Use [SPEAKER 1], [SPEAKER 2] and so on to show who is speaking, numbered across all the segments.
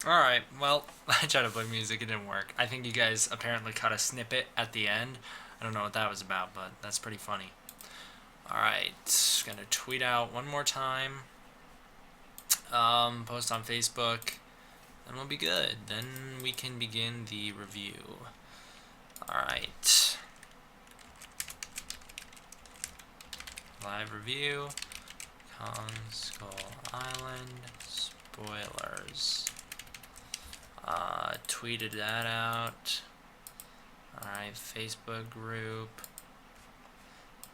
[SPEAKER 1] Alright, well, I tried to play music, it didn't work. I think you guys apparently caught a snippet at the end. I don't know what that was about, but that's pretty funny. Alright, gonna tweet out one more time. Post on Facebook, and we'll be good. Then we can begin the review. Alright. Live review. Kong Skull Island. Spoilers. Tweeted that out. Alright, Facebook group.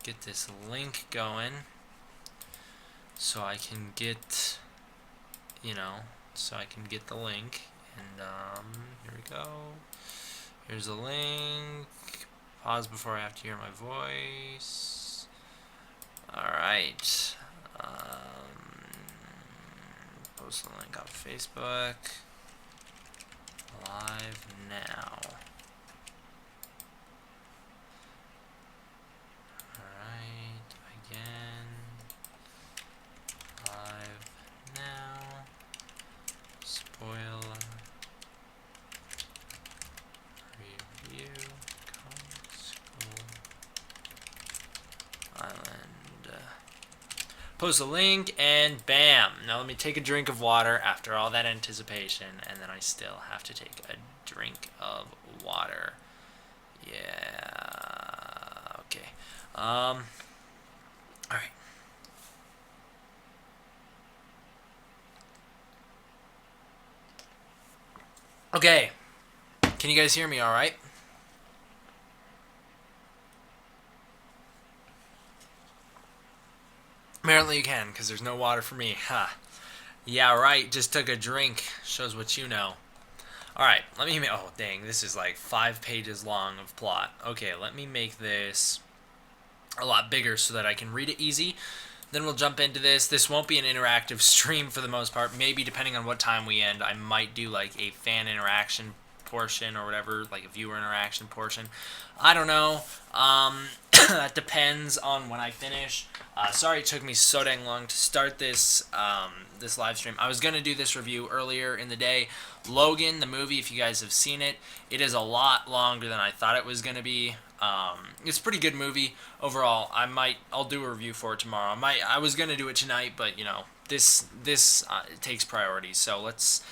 [SPEAKER 1] Get this link going so I can get, so I can get the link. And here we go. Here's a link. Pause before I have to hear my voice. Alright. Post the link on Facebook. Live now. Alright, again. Live now. Spoiler. Review. School Island. Post a link and bam. Now let me take a drink of water after all that anticipation, and then I still have to take a drink of water. Yeah. Okay. All right. Okay. Can you guys hear me all right? Apparently you can, because there's no water for me. Ha. Yeah, right. Just took a drink. Shows what you know. Alright, let me make... Oh, dang. This is like 5 pages long of plot. Okay, let me make this a lot bigger so that I can read it easy. Then we'll jump into this. This won't be an interactive stream for the most part. Maybe depending on what time we end, I might do like a fan interaction portion or whatever, like a viewer interaction portion. I don't know. That depends on when I finish. Sorry it took me so dang long to start this this live stream. I was gonna do this review earlier in the day. Logan, the movie, if you guys have seen it, it is a lot longer than I thought it was gonna be. It's a pretty good movie overall. I'll do a review for it tomorrow. I was gonna do it tonight, but this takes priority. So let's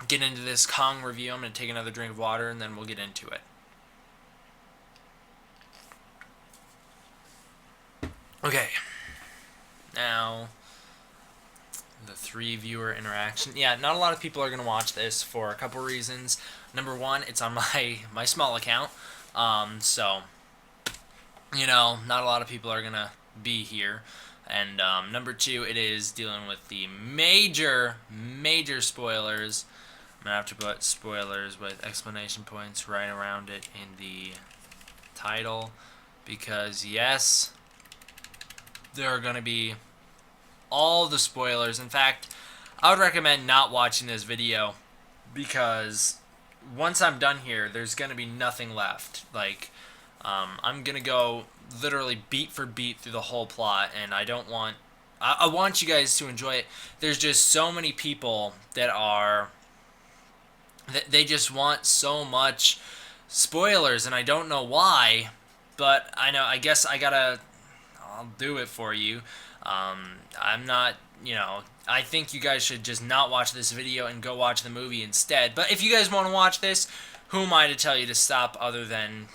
[SPEAKER 1] get into this Kong review. I'm gonna take another drink of water and then we'll get into it. Okay. Now, the 3 viewer interaction. Yeah, not a lot of people are going to watch this for a couple reasons. Number one, it's on my small account. So, not a lot of people are going to be here. And number two, it is dealing with the major spoilers. I'm going to have to put spoilers with explanation points right around it in the title. Because, yes, there are going to be all the spoilers. In fact, I would recommend not watching this video because once I'm done here, there's going to be nothing left. Like, I'm going to go literally beat for beat through the whole plot, and I don't want... I want you guys to enjoy it. There's just so many people that are... They just want so much spoilers, and I don't know why, but I guess I'll do it for you. I'm not, I think you guys should just not watch this video and go watch the movie instead. But if you guys want to watch this, who am I to tell you to stop other than,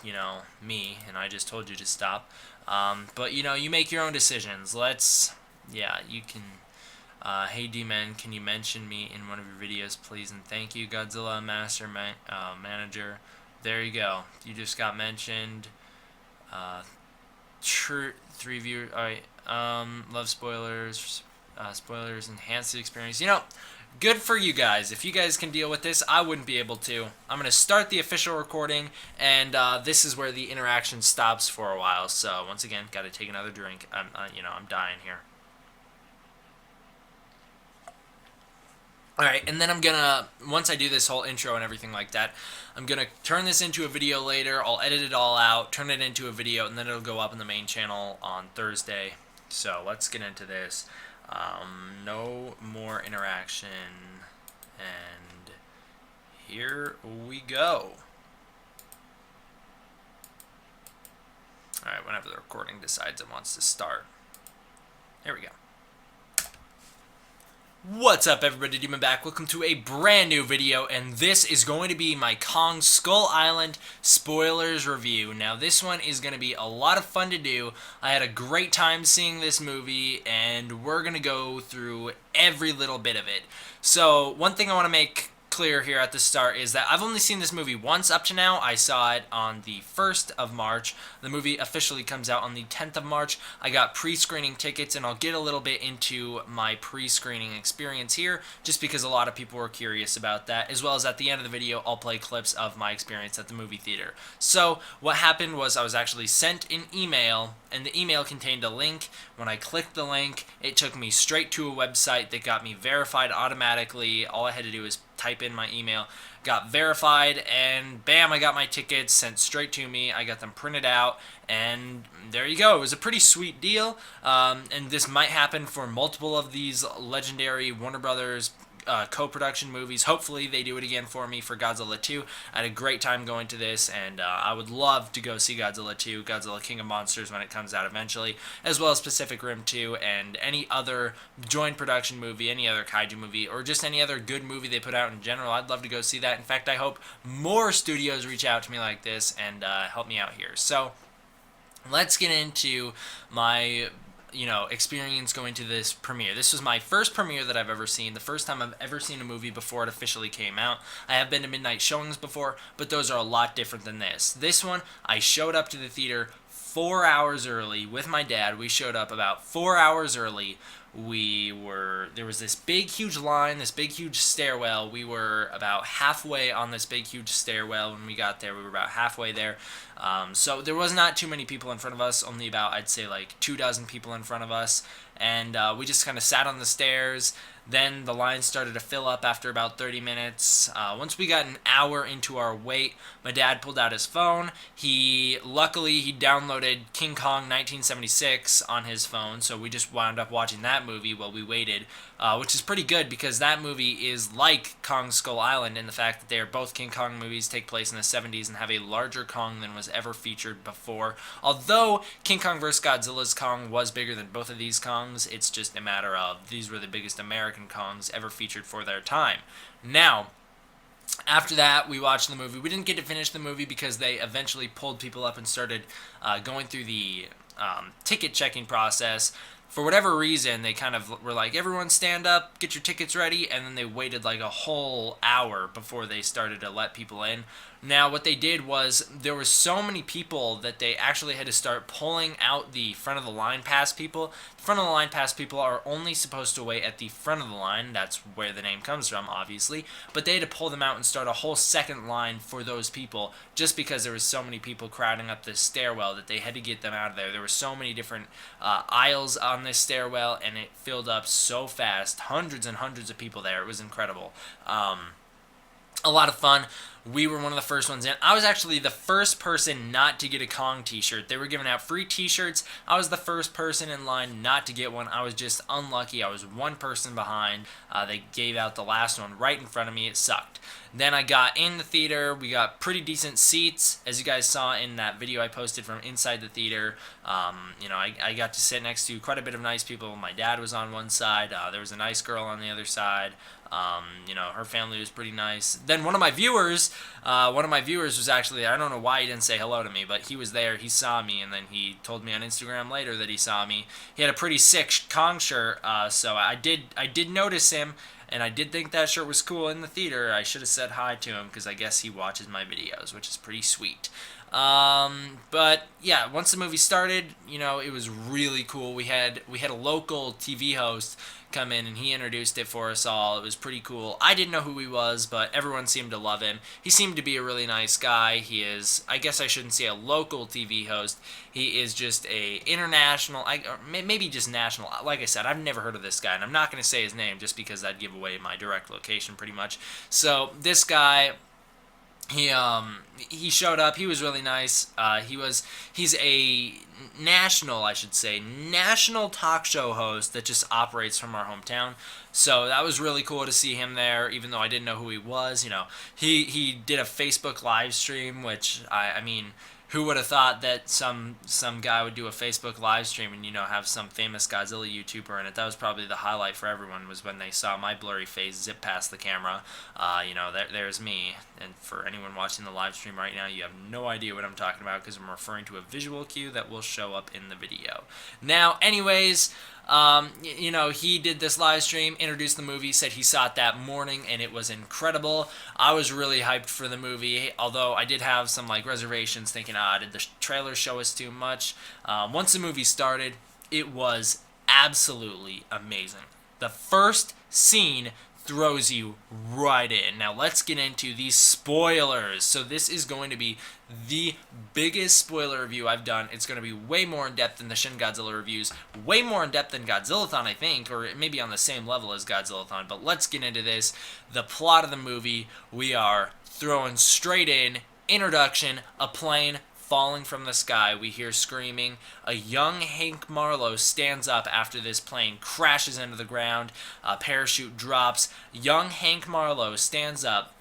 [SPEAKER 1] me? And I just told you to stop. But, you make your own decisions. You can, hey D-Man, can you mention me in one of your videos, please? And thank you, Godzilla Master Manager. There you go. You just got mentioned. 3 viewers. Alright. Love spoilers. Spoilers enhance the experience. Good for you guys. If you guys can deal with this, I wouldn't be able to. I'm going to start the official recording, and this is where the interaction stops for a while. So, once again, got to take another drink. I'm dying here. Alright, and then I'm gonna, once I do this whole intro and everything like that, I'm gonna turn this into a video later. I'll edit it all out, turn it into a video, and then it'll go up in the main channel on Thursday. So let's get into this. No more interaction. And here we go. Alright, whenever the recording decides it wants to start. There we go. What's up, everybody? D Man back. Welcome to a brand new video, and this is going to be my Kong Skull Island spoilers review. Now, this one is going to be a lot of fun to do. I had a great time seeing this movie, and we're going to go through every little bit of it. So, one thing I want to make clear here at the start is that I've only seen this movie once up to now. I saw it on the 1st of March. The movie officially comes out on the 10th of March. I got pre-screening tickets, and I'll get a little bit into my pre-screening experience here, just because a lot of people were curious about that, as well as at the end of the video, I'll play clips of my experience at the movie theater. So, what happened was I was actually sent an email, and the email contained a link. When I clicked the link, it took me straight to a website that got me verified automatically. All I had to do was type in my email, got verified, and bam, I got my tickets sent straight to me. I got them printed out, and there you go. It was a pretty sweet deal, and this might happen for multiple of these legendary Warner Brothers co-production movies. Hopefully they do it again for me for Godzilla 2. I had a great time going to this, and I would love to go see Godzilla 2, Godzilla King of Monsters, when it comes out eventually, as well as Pacific Rim 2 and any other joint production movie, any other kaiju movie, or just any other good movie they put out in general. I'd love to go see that. In fact, I hope more studios reach out to me like this and help me out here. So let's get into my experience going to this premiere. This was my first premiere that I've ever seen, the first time I've ever seen a movie before it officially came out. I have been to midnight showings before, but those are a lot different than this. This one, I showed up to the theater 4 hours early with my dad. We showed up about 4 hours early. There was this big, huge line, this big, huge stairwell. We were about halfway on this big, huge stairwell when we got there. We were about halfway there. So there was not too many people in front of us, only about, I'd say, like 24 people in front of us. And we just kind of sat on the stairs. Then the line started to fill up after about 30 minutes. Once we got an hour into our wait, my dad pulled out his phone. Luckily, he downloaded King Kong 1976 on his phone, so we just wound up watching that movie while we waited, which is pretty good because that movie is like Kong Skull Island in the fact that they are both King Kong movies, take place in the 70s, and have a larger Kong than was ever featured before. Although King Kong vs. Godzilla's Kong was bigger than both of these Kongs, it's just a matter of these were the biggest American Kongs ever featured for their time. Now, after that, we watched the movie. We didn't get to finish the movie because they eventually pulled people up and started going through the ticket checking process. For whatever reason, they kind of were like, everyone stand up, get your tickets ready, and then they waited like a whole hour before they started to let people in. Now, what they did was, there were so many people that they actually had to start pulling out the front of the line pass people. The front of the line pass people are only supposed to wait at the front of the line. That's where the name comes from, obviously. But they had to pull them out and start a whole second line for those people, just because there was so many people crowding up this stairwell that they had to get them out of there. There were so many different aisles on this stairwell, and it filled up so fast. Hundreds and hundreds of people there. It was incredible. A lot of fun. We were one of the first ones in. I was actually the first person not to get a Kong t-shirt. They were giving out free t-shirts. I was the first person in line not to get one. I was just unlucky. I was one person behind. They gave out the last one right in front of me. It sucked. Then I got in the theater. We got pretty decent seats, as you guys saw in that video I posted from inside the theater. I got to sit next to quite a bit of nice people. My dad was on one side. There was a nice girl on the other side. Her family was pretty nice. Then one of my viewers was actually, I don't know why he didn't say hello to me, but he was there, he saw me, and then he told me on Instagram later that he saw me. He had a pretty sick Kong shirt, so I did notice him, and I did think that shirt was cool in the theater. I should have said hi to him, because I guess he watches my videos, which is pretty sweet. But yeah, once the movie started, it was really cool. We had a local TV host come in, and he introduced it for us all. It was pretty cool. I didn't know who he was, but everyone seemed to love him. He seemed to be a really nice guy. He is, I guess I shouldn't say a local TV host. He is just a international, or maybe just national. Like I said, I've never heard of this guy, and I'm not going to say his name just because that'd give away my direct location pretty much. So this guy he he showed up. He was really nice. He's a national, I should say, national talk show host that just operates from our hometown. So that was really cool to see him there, even though I didn't know who he was. He did a Facebook live stream, which I mean, who would have thought that some guy would do a Facebook live stream and have some famous Godzilla YouTuber in it? That was probably the highlight for everyone, was when they saw my blurry face zip past the camera. There's me. And for anyone watching the live stream right now, you have no idea what I'm talking about because I'm referring to a visual cue that will show up in the video. Now, anyways, he did this live stream, introduced the movie, said he saw it that morning, and it was incredible. I was really hyped for the movie, although I did have some reservations, thinking, did the trailer show us too much? Once the movie started, it was absolutely amazing. The first scene throws you right in. Now let's get into these spoilers. So this is going to be the biggest spoiler review I've done. It's going to be way more in depth than the Shin Godzilla reviews, way more in depth than Godzillathon, I think, or maybe on the same level as Godzillathon. But let's get into this. The plot of the movie, we are throwing straight in. Introduction, a plane falling from the sky. We hear screaming. A young Hank Marlowe stands up after this plane crashes into the ground. A parachute drops. Young Hank Marlowe stands up.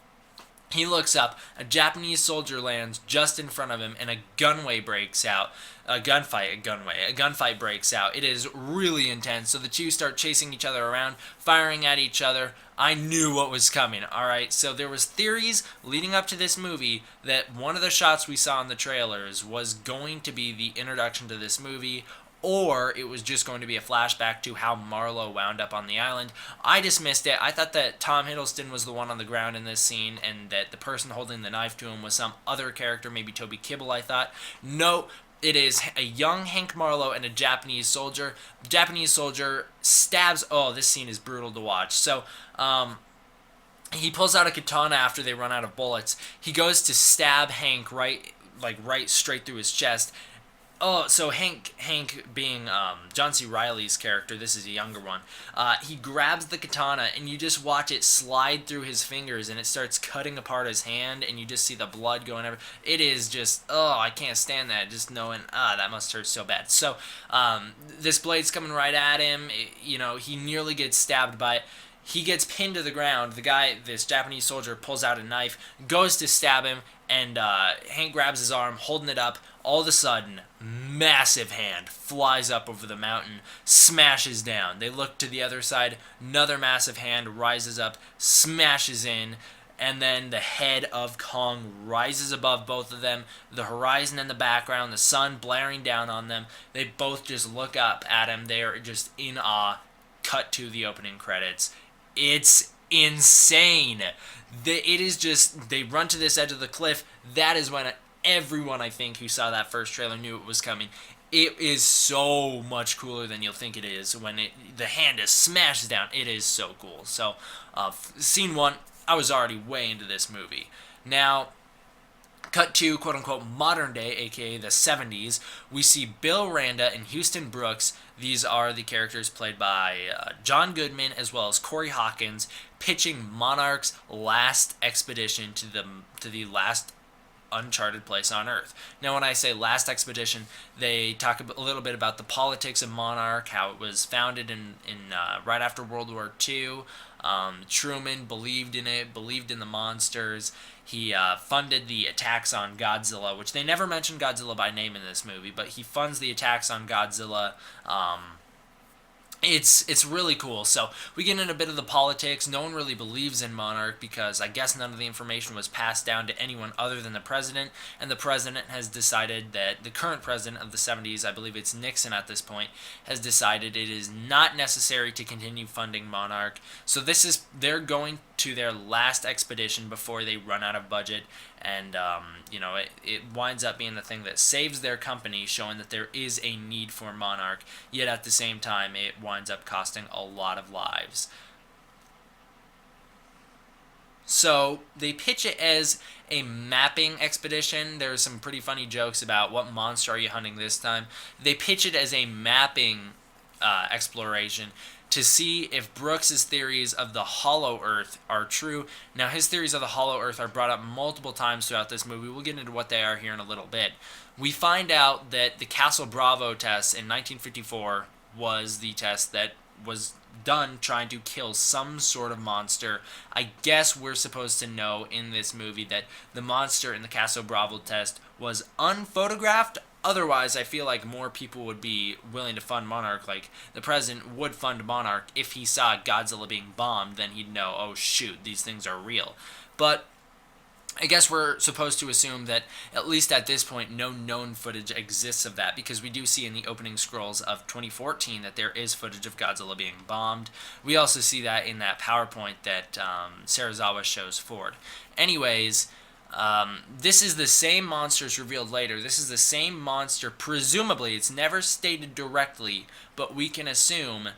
[SPEAKER 1] He looks up. A Japanese soldier lands just in front of him, and a gunfight breaks out. A gunfight breaks out. It is really intense. So the two start chasing each other around, firing at each other. I knew what was coming. All right. So there was theories leading up to this movie that one of the shots we saw in the trailers was going to be the introduction to this movie, or it was just going to be a flashback to how Marlowe wound up on the island. I dismissed it. I thought that Tom Hiddleston was the one on the ground in this scene, and that the person holding the knife to him was some other character, maybe Toby Kibble, I thought. No, it is a young Hank Marlowe and a Japanese soldier. The Japanese soldier stabs... Oh, this scene is brutal to watch. So, he pulls out a katana after they run out of bullets. He goes to stab Hank right straight through his chest. Oh, so Hank being John C. Reilly's character, this is a younger one, he grabs the katana, and you just watch it slide through his fingers, and it starts cutting apart his hand, and you just see the blood going everywhere. It is just, I can't stand that, just knowing, that must hurt so bad. So, this blade's coming right at him, he nearly gets stabbed by it. He gets pinned to the ground. This Japanese soldier, pulls out a knife, goes to stab him, and Hank grabs his arm, holding it up. All of a sudden, massive hand flies up over the mountain, smashes down. They look to the other side. Another massive hand rises up, smashes in, and then the head of Kong rises above both of them. The horizon in the background, the sun blaring down on them. They both just look up at him. They are just in awe. Cut to the opening credits. It's insane. It is just, they run to this edge of the cliff. That is when everyone, I think, who saw that first trailer knew it was coming. It is so much cooler than you'll think it is when the hand is smashed down. It is so cool. So, scene one, I was already way into this movie. Now, cut to, quote-unquote, modern day, aka the 70s, we see Bill Randa and Houston Brooks. These are the characters played by John Goodman as well as Corey Hawkins, pitching Monarch's last expedition to the last uncharted place on Earth. Now, when I say last expedition, they talk a little bit about the politics of Monarch, how it was founded in right after World War II. Truman believed in it, believed in the monsters. He funded the attacks on Godzilla, which they never mention Godzilla by name in this movie, but he funds the attacks on Godzilla. It's really cool. So we get into a bit of the politics. No one really believes in Monarch because I guess none of the information was passed down to anyone other than the president, and the president has decided that the current president of the 70s, I believe it's Nixon at this point, has decided it is not necessary to continue funding Monarch. So they're going to their last expedition before they run out of budget, and it winds up being the thing that saves their company, showing that there is a need for Monarch, yet at the same time it winds up costing a lot of lives. So they pitch it as a mapping expedition. There's some pretty funny jokes about what monster are you hunting this time. They pitch it as a mapping exploration to see if Brooks's theories of the Hollow Earth are true. Now, his theories of the Hollow Earth are brought up multiple times throughout this movie. We'll get into what they are here in a little bit. We find out that the Castle Bravo test in 1954 was the test that was done trying to kill some sort of monster. I guess we're supposed to know in this movie that the monster in the Castle Bravo test was unphotographed. Otherwise, I feel like more people would be willing to fund Monarch. Like, the president would fund Monarch if he saw Godzilla being bombed, then he'd know, oh shoot, these things are real. But I guess we're supposed to assume that, at least at this point, no known footage exists of that, because we do see in the opening scrolls of 2014 that there is footage of Godzilla being bombed. We also see that in that PowerPoint that Serizawa shows Ford. Anyways, this is the same monster as revealed later. This is the same monster, presumably. It's never stated directly, but we can assume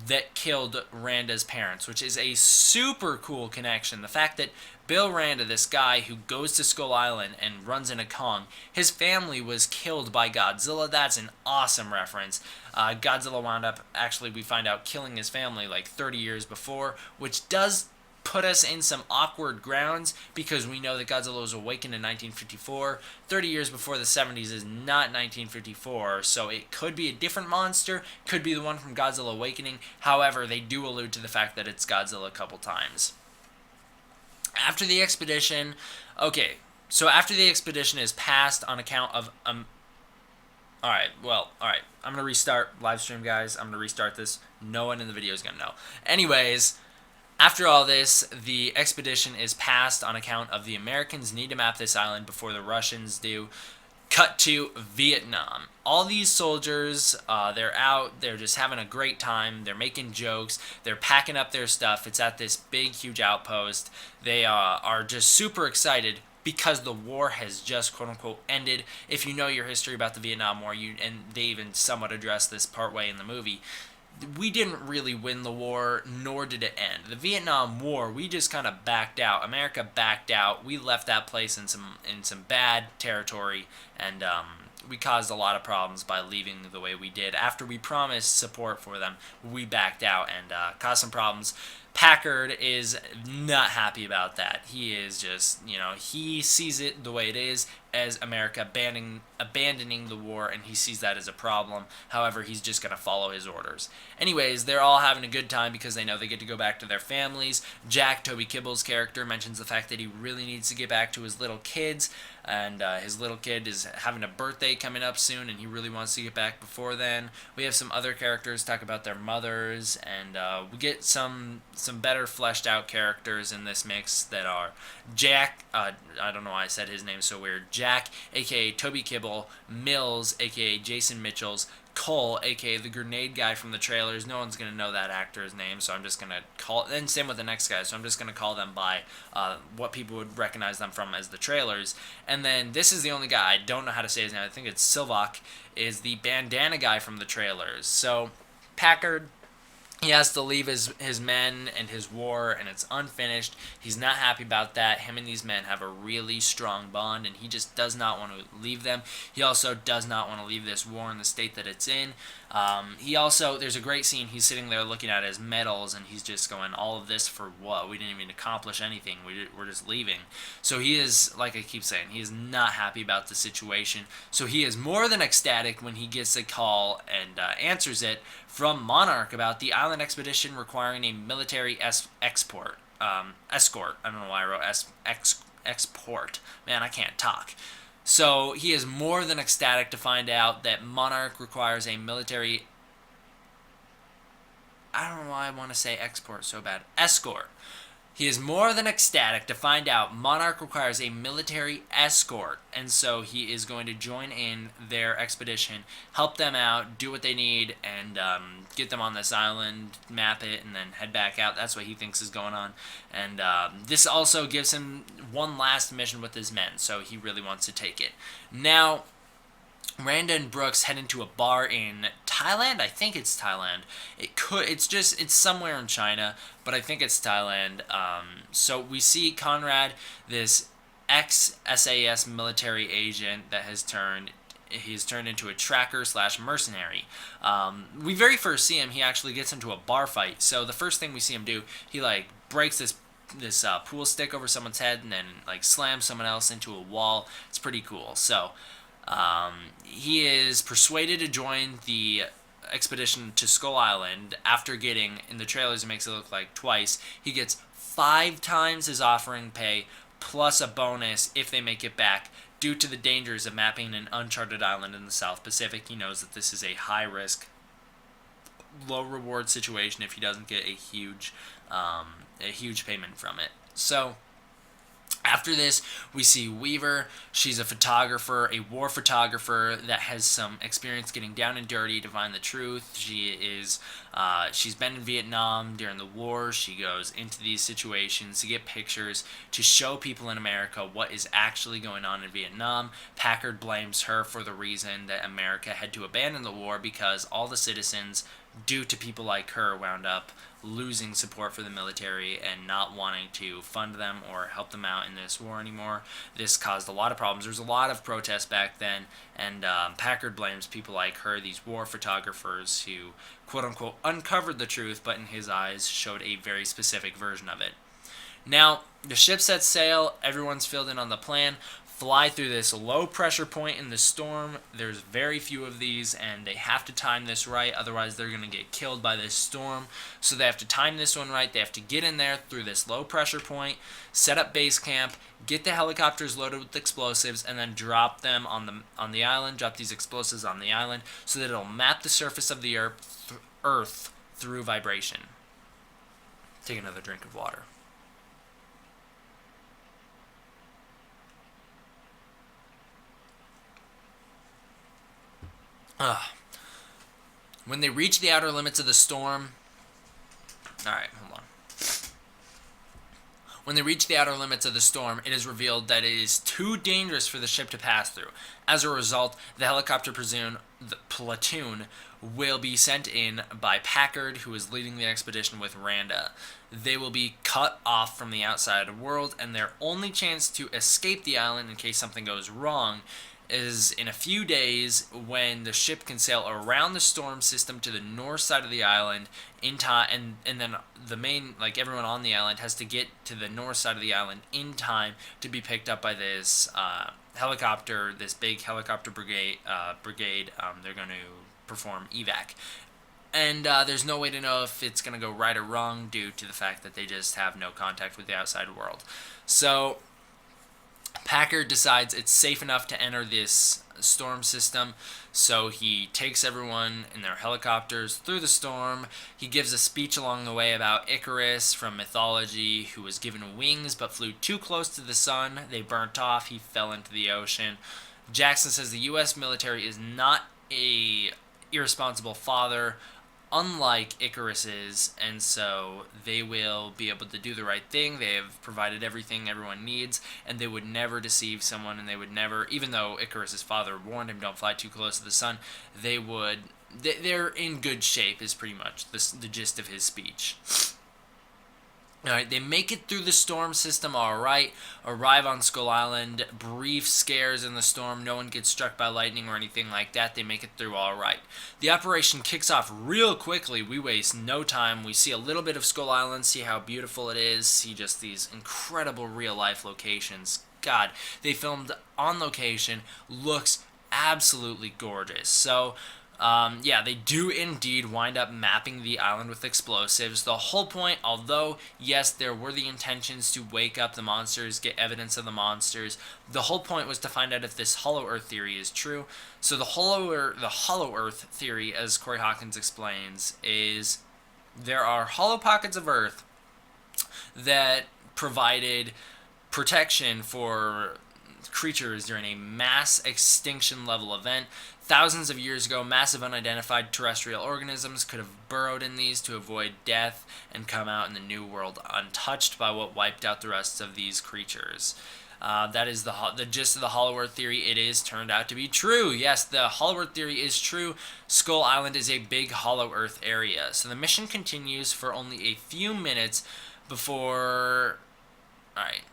[SPEAKER 1] that killed Randa's parents, which is a super cool connection. The fact that Bill Randa, this guy who goes to Skull Island and runs into Kong, his family was killed by Godzilla. That's an awesome reference. Godzilla wound up, actually, we find out, killing his family like 30 years before, which does put us in some awkward grounds, because we know that Godzilla was awakened in 1954. 30 years before the 70s is not 1954, so it could be a different monster, could be the one from Godzilla Awakening. However, they do allude to the fact that it's Godzilla a couple times. After the expedition, okay, so after the expedition is passed on account of, alright, I'm going to restart live stream, guys. I'm going to restart this. No one in the video is going to know. Anyways, after all this, the expedition is passed on account of the Americans need to map this island before the Russians do. Cut to Vietnam. All these soldiers, they're out, they're just having a great time, they're making jokes, they're packing up their stuff. It's at this big, huge outpost. They are just super excited because the war has just, quote-unquote, ended. If you know your history about the Vietnam War, and they even somewhat address this partway in the movie, we didn't really win the war, nor did it end. The Vietnam War, we just kind of backed out. America backed out. We left that place in some bad territory, and we caused a lot of problems by leaving the way we did. After we promised support for them, we backed out and caused some problems. Packard is not happy about that. He is just, he sees it the way it is, as America abandoning the war, and he sees that as a problem. However, he's just going to follow his orders. Anyways, they're all having a good time because they know they get to go back to their families. Jack, Toby Kibble's character, mentions the fact that he really needs to get back to his little kids, and his little kid is having a birthday coming up soon, and he really wants to get back before then. We have some other characters talk about their mothers, and we get some better fleshed out characters in this mix that are Jack, I don't know why I said his name so weird, Jack, aka Toby Kibble, Mills, aka Jason Mitchells, Cole, aka the grenade guy from the trailers. No one's going to know that actor's name, so I'm just going to call, and same with the next guy, so I'm just going to call them by what people would recognize them from as the trailers. And then this is the only guy, I don't know how to say his name, I think it's Silvak, is the bandana guy from the trailers. So Packard, he has to leave his men and his war, and it's unfinished. He's not happy about that. Him and these men have a really strong bond, and he just does not want to leave them. He also does not want to leave this war in the state that it's in. There's a great scene, he's sitting there looking at his medals, and he's just going, all of this for what? We didn't even accomplish anything. We're just leaving. So he is, like I keep saying, he is not happy about the situation. So he is more than ecstatic when he gets a call and answers it from Monarch about the island expedition requiring a military escort. I don't know why I wrote export. Man, I can't talk. So he is more than ecstatic to find out that Monarch requires a military, I don't know why I want to say export so bad, escort. He is more than ecstatic to find out Monarch requires a military escort, and so he is going to join in their expedition, help them out, do what they need, and get them on this island, map it, and then head back out. That's what he thinks is going on. And this also gives him one last mission with his men, so he really wants to take it. Now, Randa and Brooks head into a bar in Thailand. I think it's Thailand. It's somewhere in China, but I think it's Thailand. So we see Conrad, this ex-SAS military agent that has turned he's turned into a tracker slash mercenary. We very first see him, he actually gets into a bar fight. So the first thing we see him do, he like breaks this pool stick over someone's head and then like slams someone else into a wall. It's pretty cool. So he is persuaded to join the expedition to Skull Island after getting, in the trailers it makes it look like twice, he gets 5 times his offering pay plus a bonus if they make it back. Due to the dangers of mapping an uncharted island in the South Pacific, he knows that this is a high risk, low reward situation if he doesn't get a huge payment from it. So after this, we see Weaver. She's a photographer, a war photographer that has some experience getting down and dirty to find the truth. She's been in Vietnam during the war. She goes into these situations to get pictures to show people in America what is actually going on in Vietnam. Packard blames her for the reason that America had to abandon the war because all the citizens, due to people like her, wound up losing support for the military and not wanting to fund them or help them out in this war anymore. This caused a lot of problems. There was a lot of protests back then, and Packard blames people like her, these war photographers who, quote-unquote, uncovered the truth, but in his eyes showed a very specific version of it. Now, the ship sets sail, everyone's filled in on the plan, fly through this low pressure point in the storm. There's very few of these, and they have to time this right, otherwise they're going to get killed by this storm. So they have to time this one right. They have to get in there through this low pressure point, set up base camp, get the helicopters loaded with explosives, and then drop them on the island, drop these explosives on the island so that it'll map the surface of the earth through vibration. Take another drink of water. When they reach the outer limits of the storm... Alright, hold on. When they reach the outer limits of the storm, it is revealed that it is too dangerous for the ship to pass through. As a result, the helicopter platoon will be sent in by Packard, who is leading the expedition with Randa. They will be cut off from the outside world, and their only chance to escape the island in case something goes wrong is in a few days when the ship can sail around the storm system to the north side of the island in time, and then the main, like everyone on the island has to get to the north side of the island in time to be picked up by this helicopter, this big helicopter brigade. They're going to perform evac. And there's no way to know if it's going to go right or wrong due to the fact that they just have no contact with the outside world. So Packard decides it's safe enough to enter this storm system, so he takes everyone in their helicopters through the storm. He gives a speech along the way about Icarus from mythology, who was given wings but flew too close to the sun. They burnt off. He fell into the ocean. Jackson says the U.S. military is not a irresponsible father, unlike Icarus is, and so they will be able to do the right thing. They have provided everything everyone needs, and they would never deceive someone, and they would never, even though Icarus's father warned him, don't fly too close to the sun, they're in good shape is pretty much the gist of his speech. Alright, they make it through the storm system alright, arrive on Skull Island, brief scares in the storm, no one gets struck by lightning or anything like that, they make it through alright. The operation kicks off real quickly, we waste no time, we see a little bit of Skull Island, see how beautiful it is, see just these incredible real life locations. God, they filmed on location, looks absolutely gorgeous. So, they do indeed wind up mapping the island with explosives. The whole point, although, yes, there were the intentions to wake up the monsters, get evidence of the monsters, the whole point was to find out if this Hollow Earth theory is true. So the Hollow Earth theory, as Corey Hawkins explains, is there are hollow pockets of Earth that provided protection for creatures during a mass extinction level event. Thousands of years ago, massive unidentified terrestrial organisms could have burrowed in these to avoid death and come out in the new world untouched by what wiped out the rest of these creatures. That is the gist of the Hollow Earth theory. It is turned out to be true. Yes, the Hollow Earth theory is true. Skull Island is a big Hollow Earth area. So the mission continues for only a few minutes before... Alright.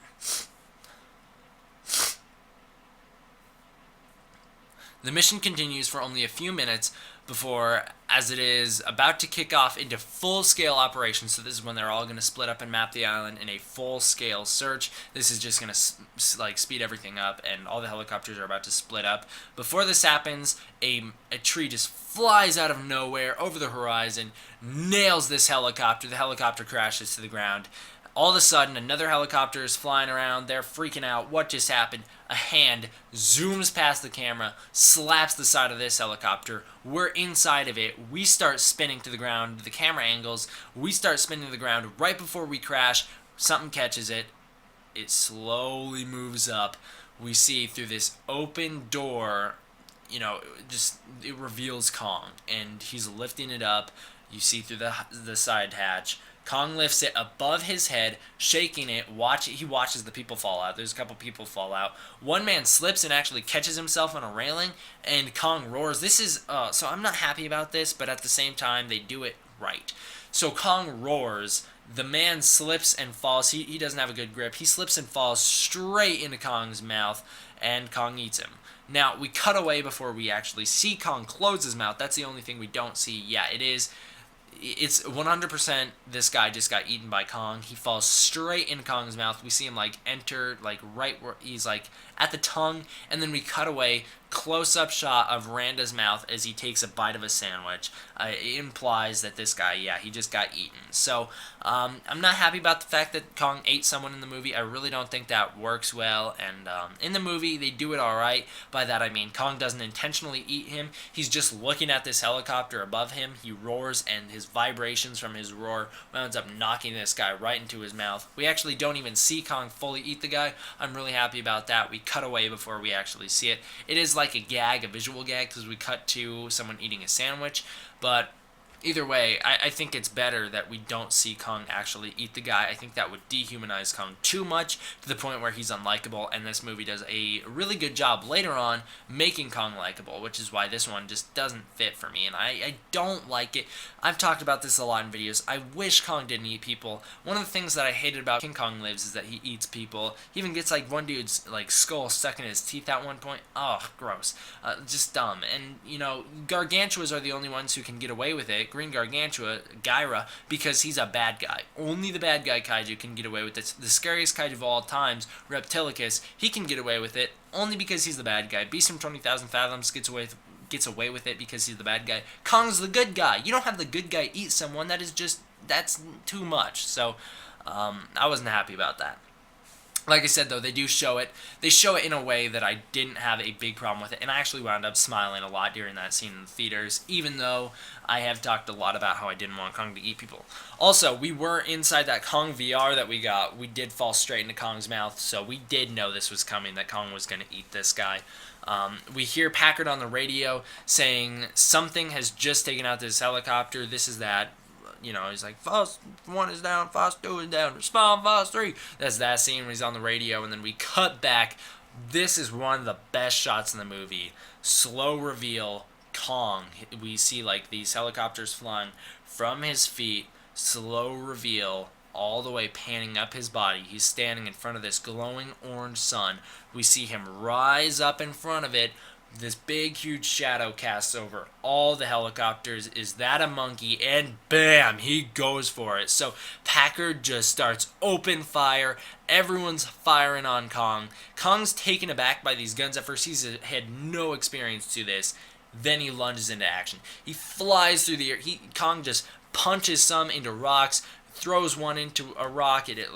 [SPEAKER 1] The mission continues for only a few minutes before, as it is about to kick off into full-scale operations. So this is when they're all going to split up and map the island in a full-scale search. This is just going to like speed everything up, and all the helicopters are about to split up. Before this happens, a tree just flies out of nowhere over the horizon, nails this helicopter. The helicopter crashes to the ground. All of a sudden, another helicopter is flying around. They're freaking out. What just happened? A hand zooms past the camera, slaps the side of this helicopter. We're inside of it. We start spinning to the ground. The camera angles. We start spinning to the ground right before we crash. Something catches it. It slowly moves up. We see through this open door, it reveals Kong, and he's lifting it up. You see through the side hatch. Kong lifts it above his head, shaking it. He watches the people fall out. There's a couple people fall out. One man slips and actually catches himself on a railing, and Kong roars. This is so I'm not happy about this, but at the same time they do it right. So Kong roars. The man slips and falls. He doesn't have a good grip. He slips and falls straight into Kong's mouth, and Kong eats him. Now, we cut away before we actually see Kong close his mouth. That's the only thing we don't see. Yeah, it's 100% this guy just got eaten by Kong. He falls straight into Kong's mouth. We see him enter right where he's at the tongue, and then we cut away, close-up shot of Randa's mouth as he takes a bite of a sandwich. It implies that this guy, he just got eaten. So I'm not happy about the fact that Kong ate someone in the movie. I really don't think that works well, and in the movie they do it alright. By that I mean Kong doesn't intentionally eat him. He's just looking at this helicopter above him. He roars, and his vibrations from his roar winds up knocking this guy right into his mouth. We actually don't even see Kong fully eat the guy. I'm really happy about that. We cut away before we actually see it. It is like a gag, a visual gag, because we cut to someone eating a sandwich, but either way, I think it's better that we don't see Kong actually eat the guy. I think that would dehumanize Kong too much to the point where he's unlikable, and this movie does a really good job later on making Kong likable, which is why this one just doesn't fit for me, and I don't like it. I've talked about this a lot in videos. I wish Kong didn't eat people. One of the things that I hated about King Kong Lives is that he eats people. He even gets one dude's skull stuck in his teeth at one point. Oh, gross. Just dumb. And, Gargantuas are the only ones who can get away with it. Green Gargantua, Gyra, because he's a bad guy. Only the bad guy kaiju can get away with it. The scariest kaiju of all times, Reptilicus, he can get away with it only because he's the bad guy. Beast from 20,000 Fathoms gets away with it because he's the bad guy. Kong's the good guy. You don't have the good guy eat someone. That's too much. So, I wasn't happy about that. Like I said, though, they do show it. They show it in a way that I didn't have a big problem with it, and I actually wound up smiling a lot during that scene in the theaters, even though I have talked a lot about how I didn't want Kong to eat people. Also, we were inside that Kong VR that we got. We did fall straight into Kong's mouth, so we did know this was coming, that Kong was going to eat this guy. We hear Packard on the radio saying something has just taken out this helicopter. This is that. He's like, Fast 1 is down, Fast 2 is down, respond, Fast 3. That's that scene when he's on the radio, and then we cut back. This is one of the best shots in the movie. Slow reveal, Kong. We see these helicopters flying from his feet. Slow reveal, all the way panning up his body. He's standing in front of this glowing orange sun. We see him rise up in front of it. This big, huge shadow casts over all the helicopters. Is that a monkey? And bam, he goes for it. So Packard just starts open fire. Everyone's firing on Kong. Kong's taken aback by these guns. At first, he's had no experience to this. Then he lunges into action. He flies through the air. Kong just punches some into rocks, throws one into a rock, into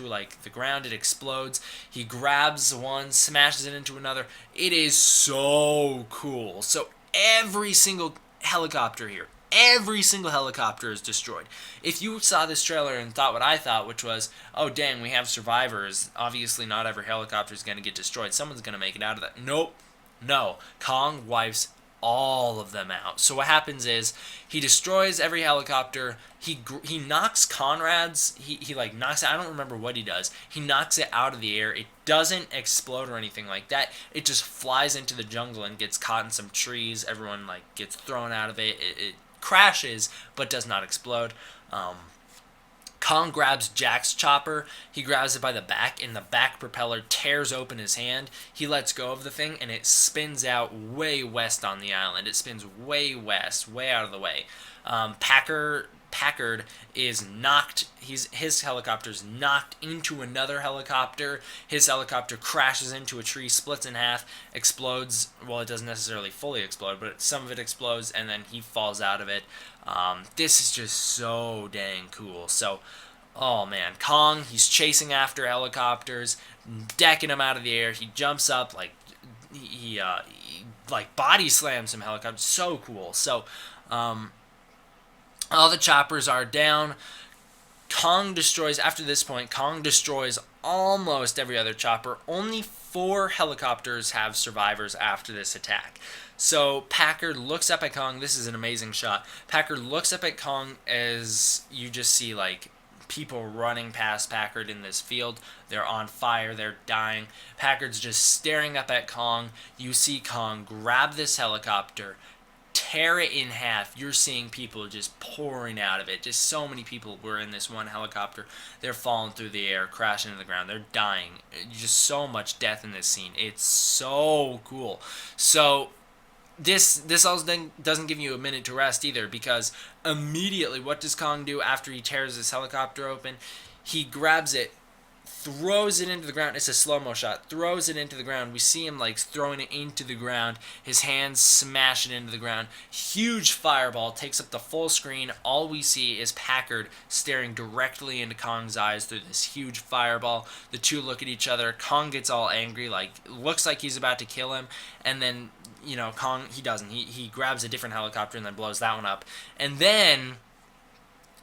[SPEAKER 1] the ground, it explodes. He grabs one, smashes it into another. It is so cool. So every single helicopter here, every single helicopter is destroyed. If you saw this trailer and thought what I thought, which was, oh dang, we have survivors, obviously not every helicopter is going to get destroyed, someone's going to make it out of that. Nope. No. Kong wipes all of them out. So what happens is he destroys every helicopter. He knocks Conrad's. He knocks it. I don't remember what he does. He knocks it out of the air. It doesn't explode or anything like that. It just flies into the jungle and gets caught in some trees. Everyone gets thrown out of it. It crashes but does not explode. Kong grabs Jack's chopper. He grabs it by the back, and the back propeller tears open his hand. He lets go of the thing, and it spins out way west on the island. It spins way west, way out of the way. Packard is knocked. His helicopter's knocked into another helicopter. His helicopter crashes into a tree, splits in half, explodes. Well, it doesn't necessarily fully explode, but some of it explodes, and then he falls out of it. This is just so dang cool. So, oh man, Kong, he's chasing after helicopters, decking them out of the air. He jumps up like he like body slams some helicopters. So cool. So, all the choppers are down. After this point, Kong destroys almost every other chopper. Only 4 helicopters have survivors after this attack. So Packard looks up at Kong. This is an amazing shot. Packard looks up at Kong as you just see like people running past Packard in this field. They're on fire. They're dying. Packard's just staring up at Kong. You see Kong grab this helicopter, tear it in half. You're seeing people just pouring out of it. Just so many people were in this one helicopter. They're falling through the air, crashing to the ground. They're dying. Just so much death in this scene. It's so cool. So this also doesn't give you a minute to rest either, because immediately what does Kong do after he tears his helicopter open? He grabs it, throws it into the ground. It's a slow-mo shot. Throws it into the ground. We see him like throwing it into the ground. His hands smash it into the ground. Huge fireball takes up the full screen. All we see is Packard staring directly into Kong's eyes through this huge fireball. The two look at each other. Kong gets all angry, like looks like he's about to kill him, and then Kong, he doesn't. He grabs a different helicopter and then blows that one up. And then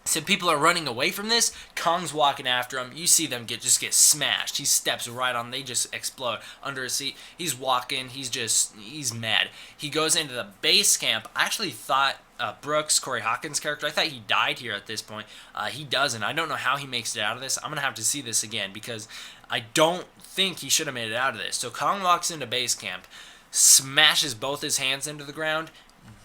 [SPEAKER 1] so people are running away from this. Kong's walking after him. You see them just get smashed. He steps right on. They just explode under his seat. He's walking. He's mad. He goes into the base camp. I actually thought Brooks, Corey Hawkins' character, I thought he died here at this point. He doesn't. I don't know how he makes it out of this. I'm going to have to see this again because I don't think he should have made it out of this. So Kong walks into base camp, smashes both his hands into the ground,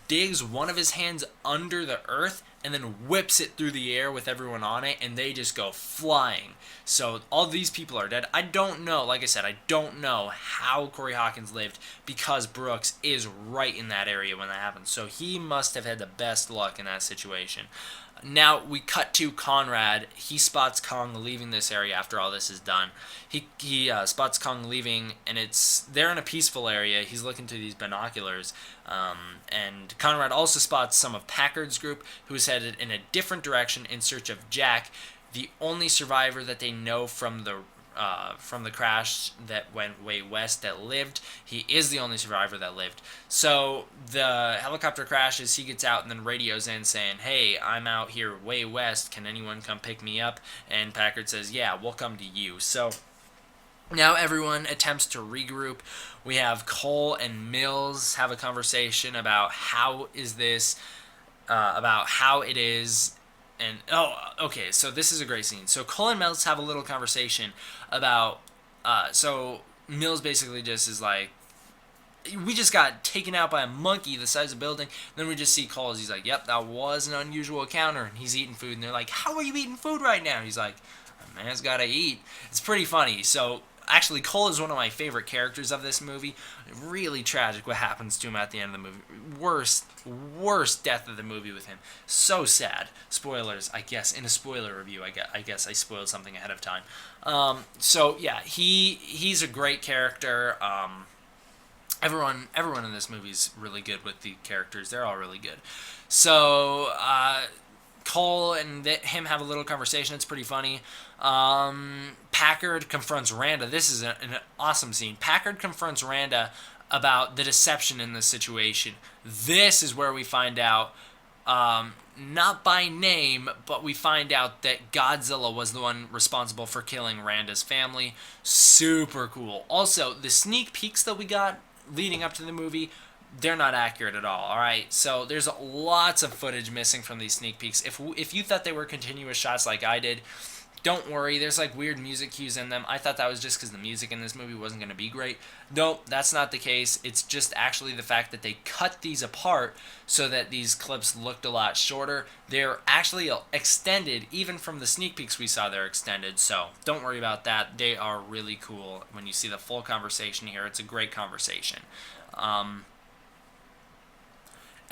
[SPEAKER 1] digs one of his hands under the earth, and then whips it through the air with everyone on it, and they just go flying. So all these people are dead. I don't know, like I said, I don't know how Corey Hawkins lived, because Brooks is right in that area when that happened. So he must have had the best luck in that situation. Now we cut to Conrad. He spots Kong leaving this area after all this is done. He spots Kong leaving, and they're in a peaceful area. He's looking through these binoculars, and Conrad also spots some of Packard's group, who is headed in a different direction in search of Jack, the only survivor that they know from the crash that went way west that lived. He is the only survivor that lived. So the helicopter crashes, he gets out and then radios in saying, "Hey, I'm out here way west. Can anyone come pick me up?" And Packard says, "Yeah, we'll come to you." So now everyone attempts to regroup. We have Cole and Mills have a conversation about how it is. And, okay, so this is a great scene. So Cole and Mills have a little conversation about, so Mills basically just is like, we just got taken out by a monkey the size of a building. Then we just see Cole, he's like, "Yep, that was an unusual encounter." And he's eating food, and they're like, "How are you eating food right now?" He's like, "A man's gotta eat." It's pretty funny. So actually, Cole is one of my favorite characters of this movie. Really tragic what happens to him at the end of the movie. Worst death of the movie with him. So sad. Spoilers, I guess. In a spoiler review, I guess I spoiled something ahead of time. So yeah, he's a great character. Everyone in this movie is really good with the characters. They're all really good. So Cole and him have a little conversation. It's pretty funny. Packard confronts Randa. This is an awesome scene. Packard confronts Randa about the deception in this situation. This is where we find out, not by name, but we find out that Godzilla was the one responsible for killing Randa's family. Super cool. Also, the sneak peeks that we got leading up to the movie, they're not accurate at all. Alright, so there's lots of footage missing from these sneak peeks. If you thought they were continuous shots like I did, Don't worry, there's like weird music cues in them. I thought that was just because the music in this movie wasn't going to be great. Nope, that's not the case. It's just actually the fact that they cut these apart so that these clips looked a lot shorter. They're actually extended, even from the sneak peeks we saw, they're extended. So don't worry about that. They are really cool. When you see the full conversation here, it's a great conversation. Um,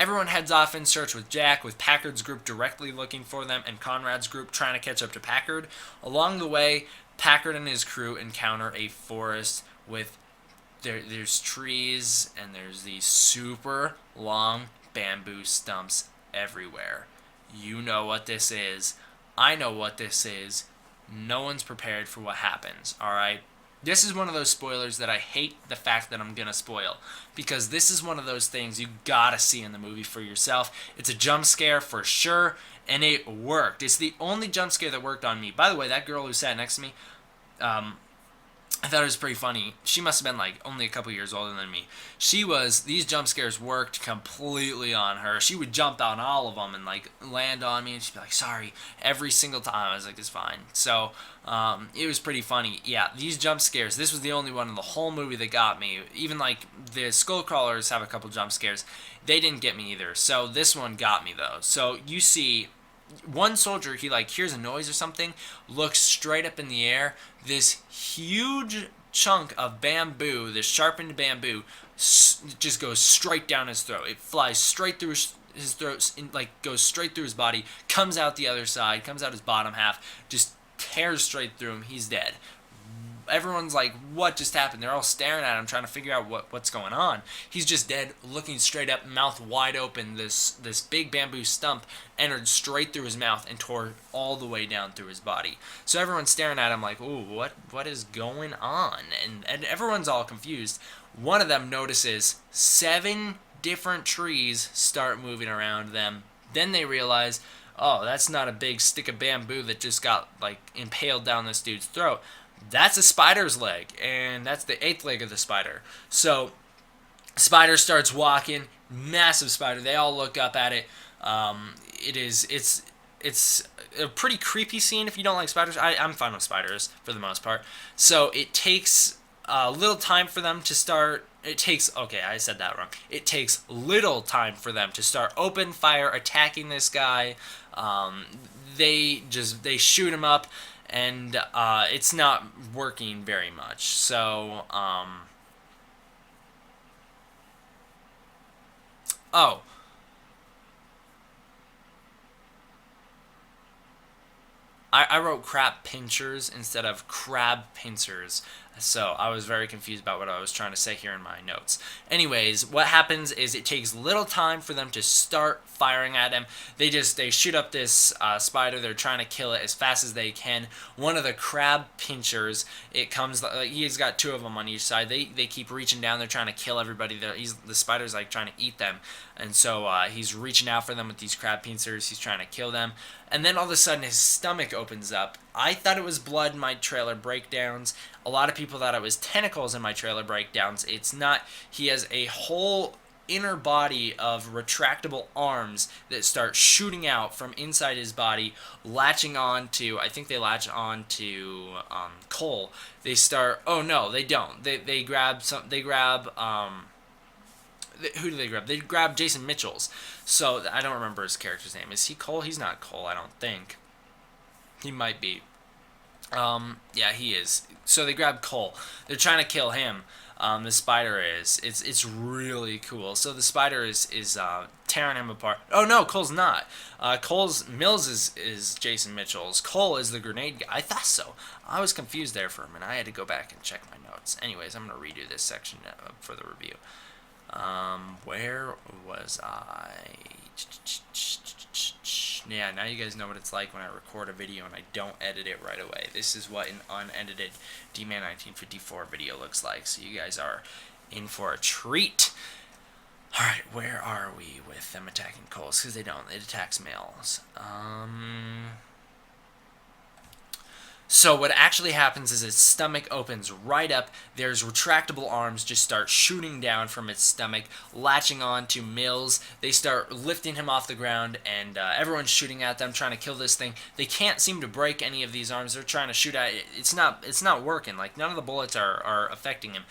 [SPEAKER 1] Everyone heads off in search with Jack, with Packard's group directly looking for them and Conrad's group trying to catch up to Packard. Along the way, Packard and his crew encounter a forest with there's trees and there's these super long bamboo stumps everywhere. You know what this is. I know what this is. No one's prepared for what happens, alright? This is one of those spoilers that I hate the fact that I'm going to spoil. Because this is one of those things you gotta see in the movie for yourself. It's a jump scare for sure, and it worked. It's the only jump scare that worked on me. By the way, that girl who sat next to me, I thought it was pretty funny. She must have been like only a couple years older than me. These jump scares worked completely on her. She would jump on all of them and like land on me and she'd be like, sorry, every single time. I was like, it's fine. So, it was pretty funny. Yeah, these jump scares, this was the only one in the whole movie that got me. Even like the skull crawlers have a couple jump scares. They didn't get me either. So this one got me though. So you see one soldier, he like hears a noise or something, looks straight up in the air. This huge chunk of bamboo, this sharpened bamboo, just goes straight down his throat. It flies straight through his throat, like goes straight through his body, comes out the other side, comes out his bottom half, just tears straight through him. He's dead. Everyone's like, what just happened? They're all staring at him, trying to figure out what's going on. He's just dead, looking straight up, mouth wide open. This big bamboo stump entered straight through his mouth and tore all the way down through his body. So everyone's staring at him like, ooh, what is going on? And everyone's all confused. One of them notices 7 different trees start moving around them. Then they realize, oh, that's not a big stick of bamboo that just got like impaled down this dude's throat. That's a spider's leg, and that's the 8th leg of the spider. So, spider starts walking, massive spider. They all look up at it. It's a pretty creepy scene if you don't like spiders. I'm fine with spiders for the most part. So it takes a little time for them to start. Okay, I said that wrong. It takes little time for them to start open fire attacking this guy. They shoot him up. And it's not working very much. So, oh. I wrote crab pinchers instead of crab pincers. So I was very confused about what I was trying to say here in my notes. Anyways, what happens is it takes little time for them to start firing at him. They shoot up this spider. They're trying to kill it as fast as they can. One of the crab pinchers, it comes, he's got 2 of them on each side. They keep reaching down. They're trying to kill everybody. The spider's like trying to eat them. And so he's reaching out for them with these crab pincers. He's trying to kill them. And then all of a sudden his stomach opens up. I thought it was blood in my trailer breakdowns. A lot of people thought it was tentacles in my trailer breakdowns. It's not. He has a whole inner body of retractable arms that start shooting out from inside his body, latching on to, I think they latch on to Cole. They start, oh no, they don't. They grab who do they grab? They grab Jason Mitchell's. So I don't remember his character's name. Is he Cole? He's not Cole, I don't think. He might be. Yeah, he is. So they grab Cole. They're trying to kill him. The spider is. It's really cool. So the spider is tearing him apart. Oh no, Cole's not. Mills is Jason Mitchell's. Cole is the grenade guy. I thought so. I was confused there for a minute. I had to go back and check my notes. Anyways, I'm gonna redo this section for the review. Where was I? Yeah, now you guys know what it's like when I record a video and I don't edit it right away. This is what an unedited D Man1954 video looks like. So you guys are in for a treat. Alright, where are we with them attacking Coles? Because they don't. It attacks males. So what actually happens is its stomach opens right up. There's retractable arms just start shooting down from its stomach, latching on to Mills. They start lifting him off the ground, and everyone's shooting at them, trying to kill this thing. They can't seem to break any of these arms. They're trying to shoot at it. It's not working. Like, none of the bullets are affecting him.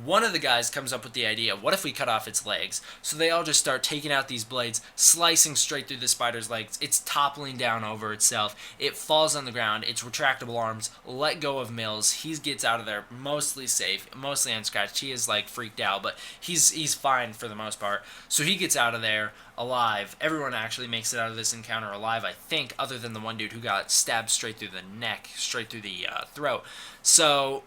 [SPEAKER 1] One of the guys comes up with the idea, what if we cut off its legs? So they all just start taking out these blades, slicing straight through the spider's legs. It's toppling down over itself. It falls on the ground. Its retractable arms let go of Mills. He gets out of there mostly safe, mostly unscratched. He is like freaked out, but he's fine for the most part. So he gets out of there alive. Everyone actually makes it out of this encounter alive, I think, other than the one dude who got stabbed straight through the neck, straight through the throat. So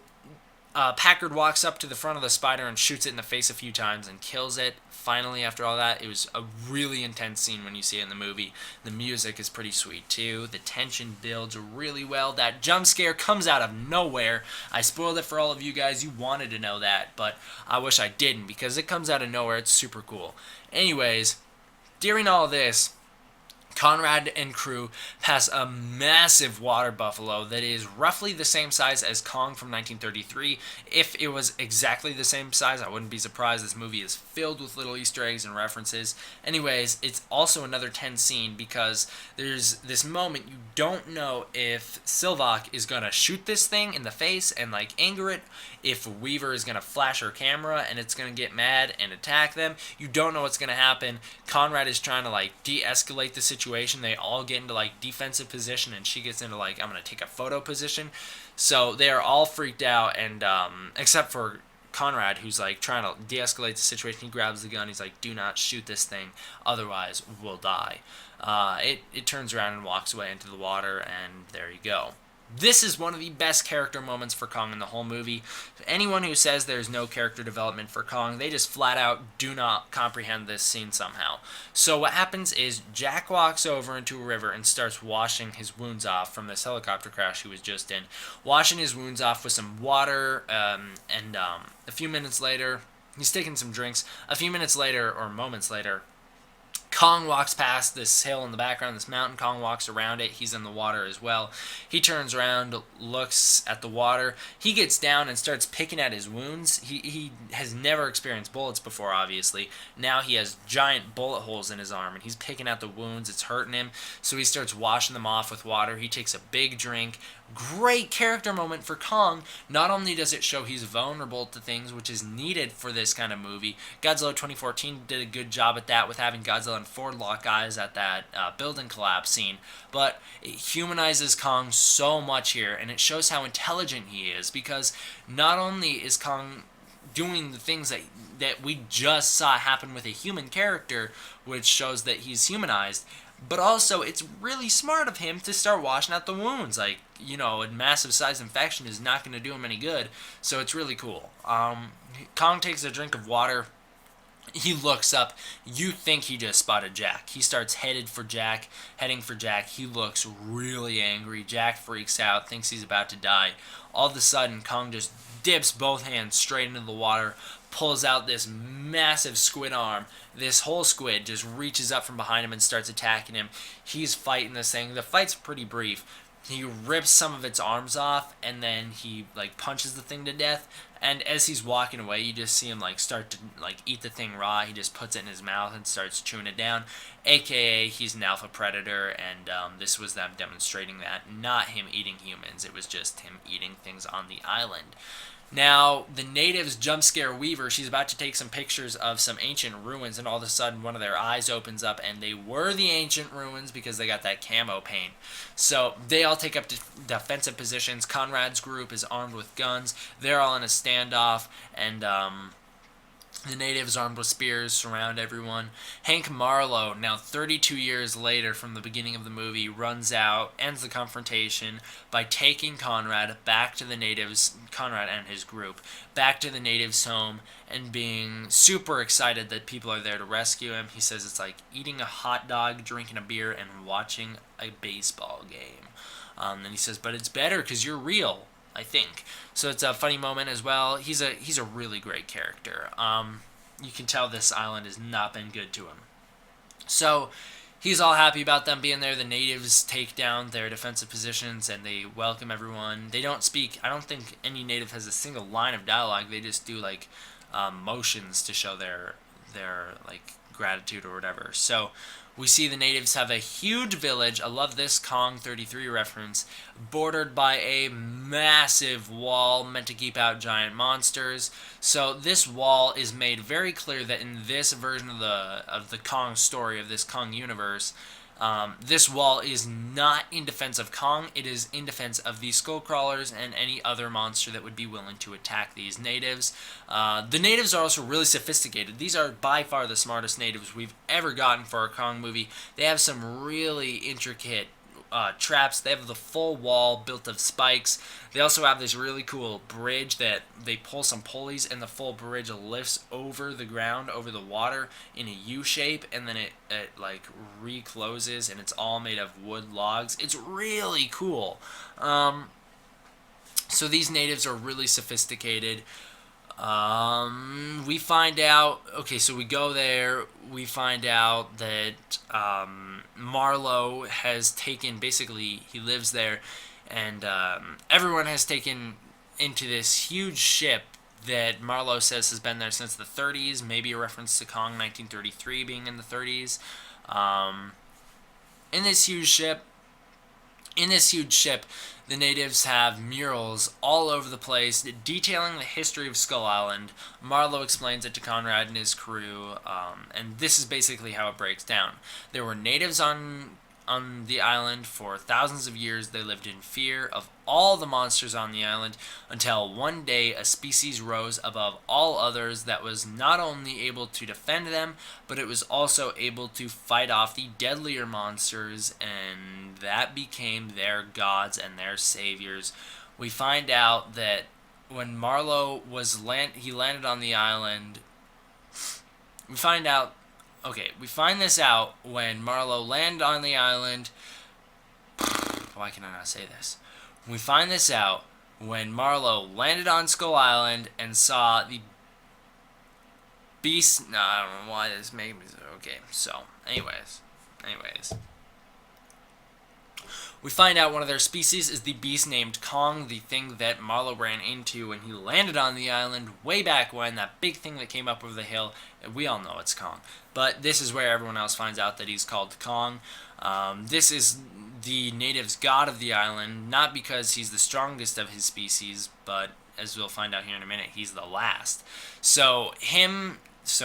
[SPEAKER 1] Packard walks up to the front of the spider and shoots it in the face a few times and kills it. Finally, after all that, it was a really intense scene when you see it in the movie. The music is pretty sweet too. The tension builds really well. That jump scare comes out of nowhere. I spoiled it for all of you guys. You wanted to know that, but I wish I didn't because it comes out of nowhere. It's super cool. Anyways, during all this, Conrad and crew pass a massive water buffalo that is roughly the same size as Kong from 1933. If it was exactly the same size, I wouldn't be surprised. This movie is filled with little Easter eggs and references. Anyways, it's also another tense scene because there's this moment you don't know if Sylvok is going to shoot this thing in the face and like anger it, if Weaver is going to flash her camera and it's going to get mad and attack them. You don't know what's going to happen. Conrad is trying to like de-escalate the situation. They all get into like defensive position and she gets into like, I'm going to take a photo position. So they are all freaked out, and except for Conrad, who's like trying to de-escalate the situation. He grabs the gun. He's like, do not shoot this thing, otherwise we'll die. It turns around and walks away into the water, and there you go. This is one of the best character moments for Kong in the whole movie. Anyone who says there's no character development for Kong, they just flat out do not comprehend this scene somehow. So what happens is Jack walks over into a river and starts washing his wounds off from this helicopter crash he was just in. Washing his wounds off with some water, and a few minutes later, he's taking some drinks. A few minutes later, or moments later, Kong walks past this hill in the background, this mountain. Kong walks around it. He's in the water as well. He turns around, looks at the water. He gets down and starts picking at his wounds. He has never experienced bullets before, obviously. Now he has giant bullet holes in his arm, and he's picking at the wounds. It's hurting him. So he starts washing them off with water. He takes a big drink. Great character moment for Kong. Not only does it show he's vulnerable to things, which is needed for this kind of movie. Godzilla 2014 did a good job at that with having Godzilla and Ford lock eyes at that building collapse scene, but it humanizes Kong so much here, and it shows how intelligent he is, because not only is Kong doing the things that we just saw happen with a human character, which shows that he's humanized, but also it's really smart of him to start washing out the wounds. Like, you know, a massive size infection is not going to do him any good, so it's really cool. Kong takes a drink of water. He looks up. You think he just spotted Jack. He starts heading for Jack. He looks really angry. Jack freaks out, thinks he's about to die. All of a sudden, Kong just dips both hands straight into the water, pulls out this massive squid arm. This whole squid just reaches up from behind him and starts attacking him. He's fighting this thing. The fight's pretty brief. He rips some of its arms off, and then he like punches the thing to death. And as he's walking away, you just see him like start to like eat the thing raw. He just puts it in his mouth and starts chewing it down. AKA, he's an alpha predator, and this was them demonstrating that, not him eating humans. It was just him eating things on the island. Now, the natives jump scare Weaver. She's about to take some pictures of some ancient ruins, and all of a sudden one of their eyes opens up, and they were the ancient ruins because they got that camo paint. So they all take up defensive positions. Conrad's group is armed with guns. They're all in a standoff, and the natives armed with spears surround everyone. Hank Marlowe, now 32 years later from the beginning of the movie, runs out, ends the confrontation by taking Conrad back to the natives, Conrad and his group, back to the natives' home, and being super excited that people are there to rescue him. He says it's like eating a hot dog, drinking a beer, and watching a baseball game. And he says, but it's better because you're real, I think. So it's a funny moment as well. He's a really great character. You can tell this island has not been good to him. So He's all happy about them being there. The natives take down their defensive positions and they welcome everyone. They don't speak. I don't think any native has a single line of dialogue. They just do like motions to show their like gratitude or whatever. So we see the natives have a huge village. I love this Kong 33 reference, bordered by a massive wall meant to keep out giant monsters. So this wall is made very clear that in this version of the Kong story, of this Kong universe, this wall is not in defense of Kong. It is in defense of the Skullcrawlers and any other monster that would be willing to attack these natives. The natives are also really sophisticated. These are by far the smartest natives we've ever gotten for a Kong movie. They have some really intricate traps. They have the full wall built of spikes. They also have this really cool bridge that they pull some pulleys and the full bridge lifts over the ground, over the water in a U shape, and then it like recloses, and it's all made of wood logs. It's really cool. So these natives are really sophisticated. We find out, okay, so we go there, we find out that Marlowe has taken, basically, he lives there, and everyone has taken into this huge ship that Marlowe says has been there since the 30s, maybe a reference to Kong 1933 being in the 30s. In this huge ship, the natives have murals all over the place detailing the history of Skull Island. Marlowe explains it to Conrad and his crew, and this is basically how it breaks down. There were natives on the island for thousands of years. They lived in fear of all the monsters on the island until one day a species rose above all others that was not only able to defend them, but it was also able to fight off the deadlier monsters, and that became their gods and their saviors. We find out that when Marlowe he landed on the island. We find this out when Marlowe landed on the island. Why can I not say this? We find this out when Marlowe landed on Skull Island and saw the beast. No, I don't know why this made me. Okay, so, anyways. We find out one of their species is the beast named Kong, the thing that Marlowe ran into when he landed on the island way back when, that big thing that came up over the hill. We all know it's Kong. But this is where everyone else finds out that he's called Kong. This is the natives' god of the island, not because he's the strongest of his species, but as we'll find out here in a minute, he's the last. So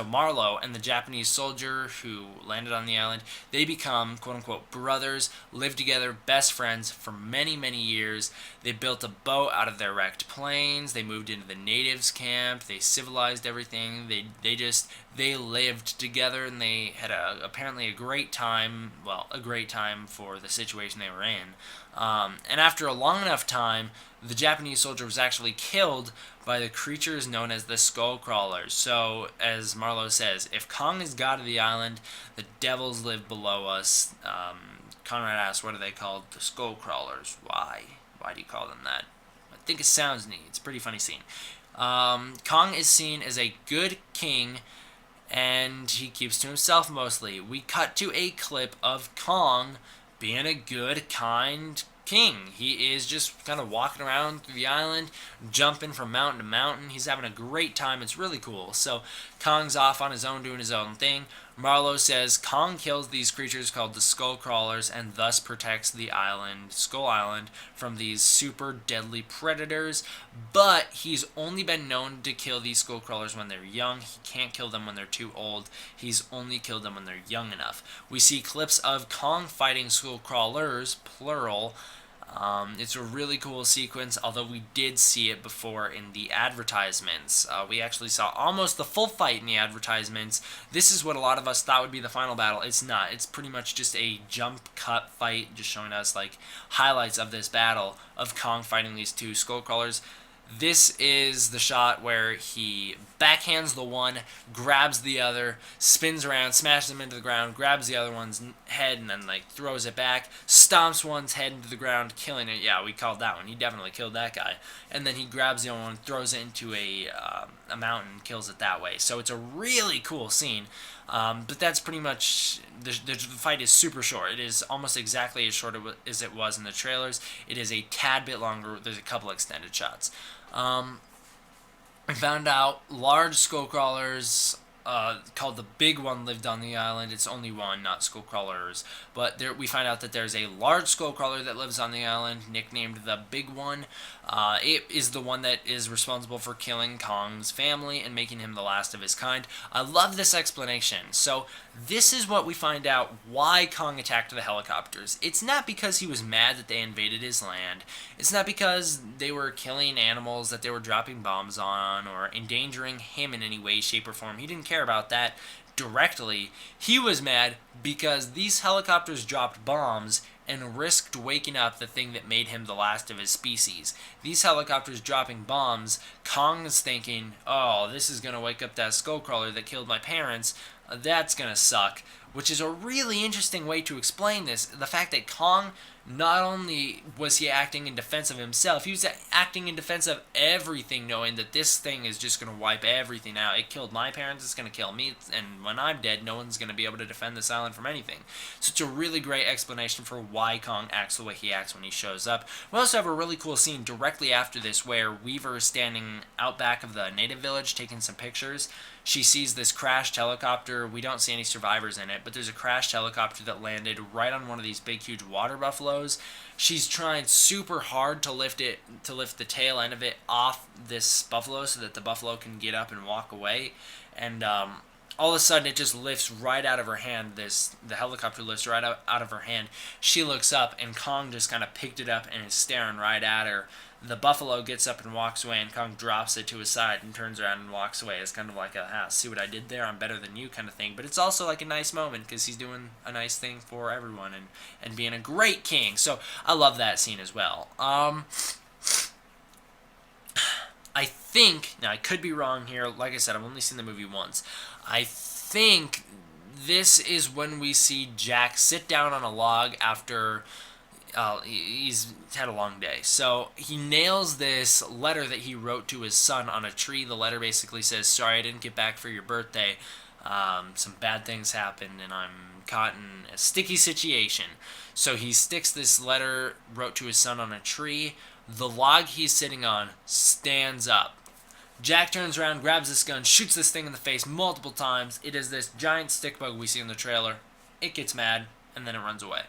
[SPEAKER 1] Marlowe and the Japanese soldier who landed on the island, they become, quote-unquote, brothers, live together, best friends for many, many years. They built a boat out of their wrecked planes. They moved into the natives' camp. They civilized everything. They lived together, and they had apparently a great time for the situation they were in. And after a long enough time, the Japanese soldier was actually killed by the creatures known as the Skullcrawlers. So, as Marlowe says, if Kong is god of the island, the devils live below us. Conrad asks, what are they called? The Skullcrawlers. Why? Why do you call them that? I think it sounds neat. It's a pretty funny scene. Kong is seen as a good king, and he keeps to himself mostly. We cut to a clip of Kong being a good, kind king. He is just kind of walking around through the island, jumping from mountain to mountain. He's having a great time. It's really cool. So Kong's off on his own doing his own thing. Marlowe says Kong kills these creatures called the Skullcrawlers and thus protects the island, Skull Island, from these super deadly predators, but he's only been known to kill these Skullcrawlers when they're young. He can't kill them when they're too old. He's only killed them when they're young enough. We see clips of Kong fighting Skullcrawlers, plural. It's a really cool sequence, although we did see it before in the advertisements. We actually saw almost the full fight in the advertisements. This is what a lot of us thought would be the final battle. It's not. It's pretty much just a jump cut fight, just showing us like highlights of this battle of Kong fighting these two Skullcrawlers. This is the shot where he backhands the one, grabs the other, spins around, smashes him into the ground, grabs the other one's head, and then like throws it back, stomps one's head into the ground, killing it. Yeah, we called that one. He definitely killed that guy. And then he grabs the other one, throws it into a mountain, kills it that way. So it's a really cool scene. But that's pretty much the fight is super short. It is almost exactly as short as it was in the trailers. It is a tad bit longer. There's a couple extended shots. I found out large skull crawlers called the Big One lived on the island. It's only one, not skull crawlers. But we find out that there's a large skull crawler that lives on the island, nicknamed the Big One. It is the one that is responsible for killing Kong's family and making him the last of his kind. I love this explanation. So this is what we find out why Kong attacked the helicopters. It's not because he was mad that they invaded his land. It's not because they were killing animals that they were dropping bombs on or endangering him in any way, shape, or form. He didn't care about that directly. He was mad because these helicopters dropped bombs and risked waking up the thing that made him the last of his species. These helicopters dropping bombs, Kong is thinking, oh, this is going to wake up that skullcrawler that killed my parents. That's going to suck. Which is a really interesting way to explain this. The fact that Kong, not only was he acting in defense of himself, he was acting in defense of everything, knowing that this thing is just going to wipe everything out. It killed my parents, it's going to kill me, and when I'm dead, no one's going to be able to defend this island from anything. So it's a really great explanation for why Kong acts the way he acts when he shows up. We also have a really cool scene directly after this where Weaver is standing out back of the native village taking some pictures. She sees this crashed helicopter. We don't see any survivors in it, but there's a crashed helicopter that landed right on one of these big, huge water buffaloes. She's trying super hard to lift the tail end of it off this buffalo so that the buffalo can get up and walk away. And all of a sudden, it just lifts right out of her hand. The helicopter lifts right out of her hand. She looks up, and Kong just kind of picked it up and is staring right at her. The buffalo gets up and walks away, and Kong drops it to his side and turns around and walks away. It's kind of like a, see what I did there? I'm better than you kind of thing. But it's also like a nice moment because he's doing a nice thing for everyone and being a great king. So I love that scene as well. I think, now I could be wrong here. Like I said, I've only seen the movie once. I think this is when we see Jack sit down on a log after he's had a long day. So he nails this letter that he wrote to his son on a tree. The letter basically says, sorry I didn't get back for your birthday. Some bad things happened and I'm caught in a sticky situation. So he sticks this letter wrote to his son on a tree. The log he's sitting on stands up. Jack turns around, grabs this gun, shoots this thing in the face multiple times. It is this giant stick bug we see in the trailer. It gets mad, and then it runs away.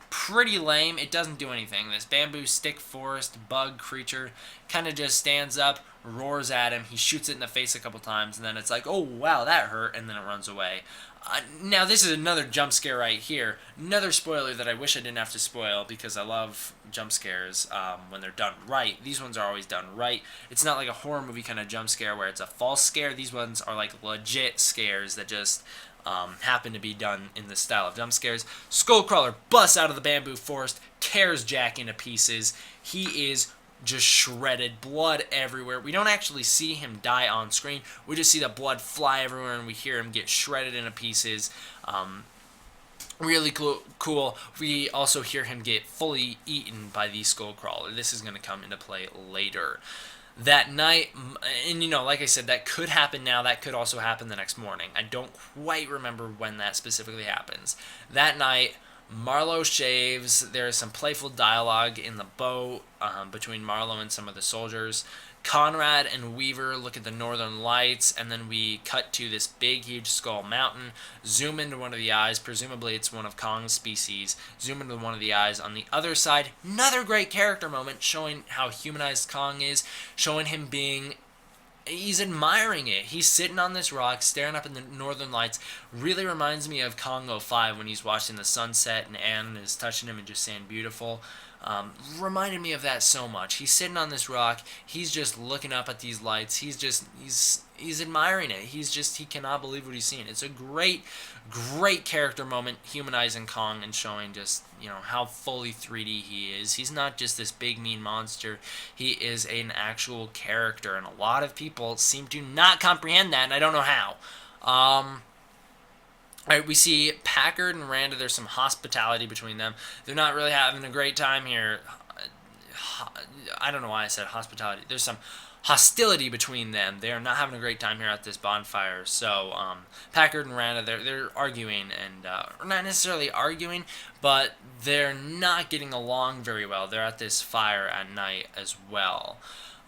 [SPEAKER 1] Pretty lame. It doesn't do anything. This bamboo stick forest bug creature kind of just stands up, roars at him. He shoots it in the face a couple times, and then it's like, oh, wow, that hurt, and then it runs away. Now, this is another jump scare right here. Another spoiler that I wish I didn't have to spoil because I love jump scares when they're done right. These ones are always done right. It's not like a horror movie kind of jump scare where it's a false scare. These ones are like legit scares that just happen to be done in the style of jump scares. Skullcrawler busts out of the bamboo forest, tears Jack into pieces. He is just shredded, blood everywhere. We don't actually see him die on screen. We just see the blood fly everywhere and we hear him get shredded into pieces. Really cool. We also hear him get fully eaten by the skullcrawler. This is going to come into play later. That night, and you know, like I said, that could happen now. That could also happen the next morning. I don't quite remember when that specifically happens. That night, Marlowe shaves. There's some playful dialogue in the boat between Marlowe and some of the soldiers. Conrad and Weaver look at the northern lights, and then we cut to this big, huge skull mountain. Zoom into one of the eyes. Presumably it's one of Kong's species. Zoom into one of the eyes on the other side. Another great character moment showing how humanized Kong is, showing him being... He's admiring it. He's sitting on this rock, staring up in the northern lights. Really reminds me of Kong 05 when he's watching the sunset and Anne is touching him and just saying beautiful. Reminded me of that so much. He's sitting on this rock. He's just looking up at these lights. He's admiring it. He cannot believe what he's seeing. It's a great character moment, humanizing Kong and showing just, you know, how fully 3D he is. He's not just this big mean monster. He is an actual character, and a lot of people seem to not comprehend that, and I don't know how. Alright, we see Packard and Randa. There's some hospitality between them. They're not really having a great time here. I don't know why I said hospitality. There's some hostility between them. They're not having a great time here at this bonfire. So Packard and Randa, they're arguing, and or not necessarily arguing, but they're not getting along very well. They're at this fire at night as well.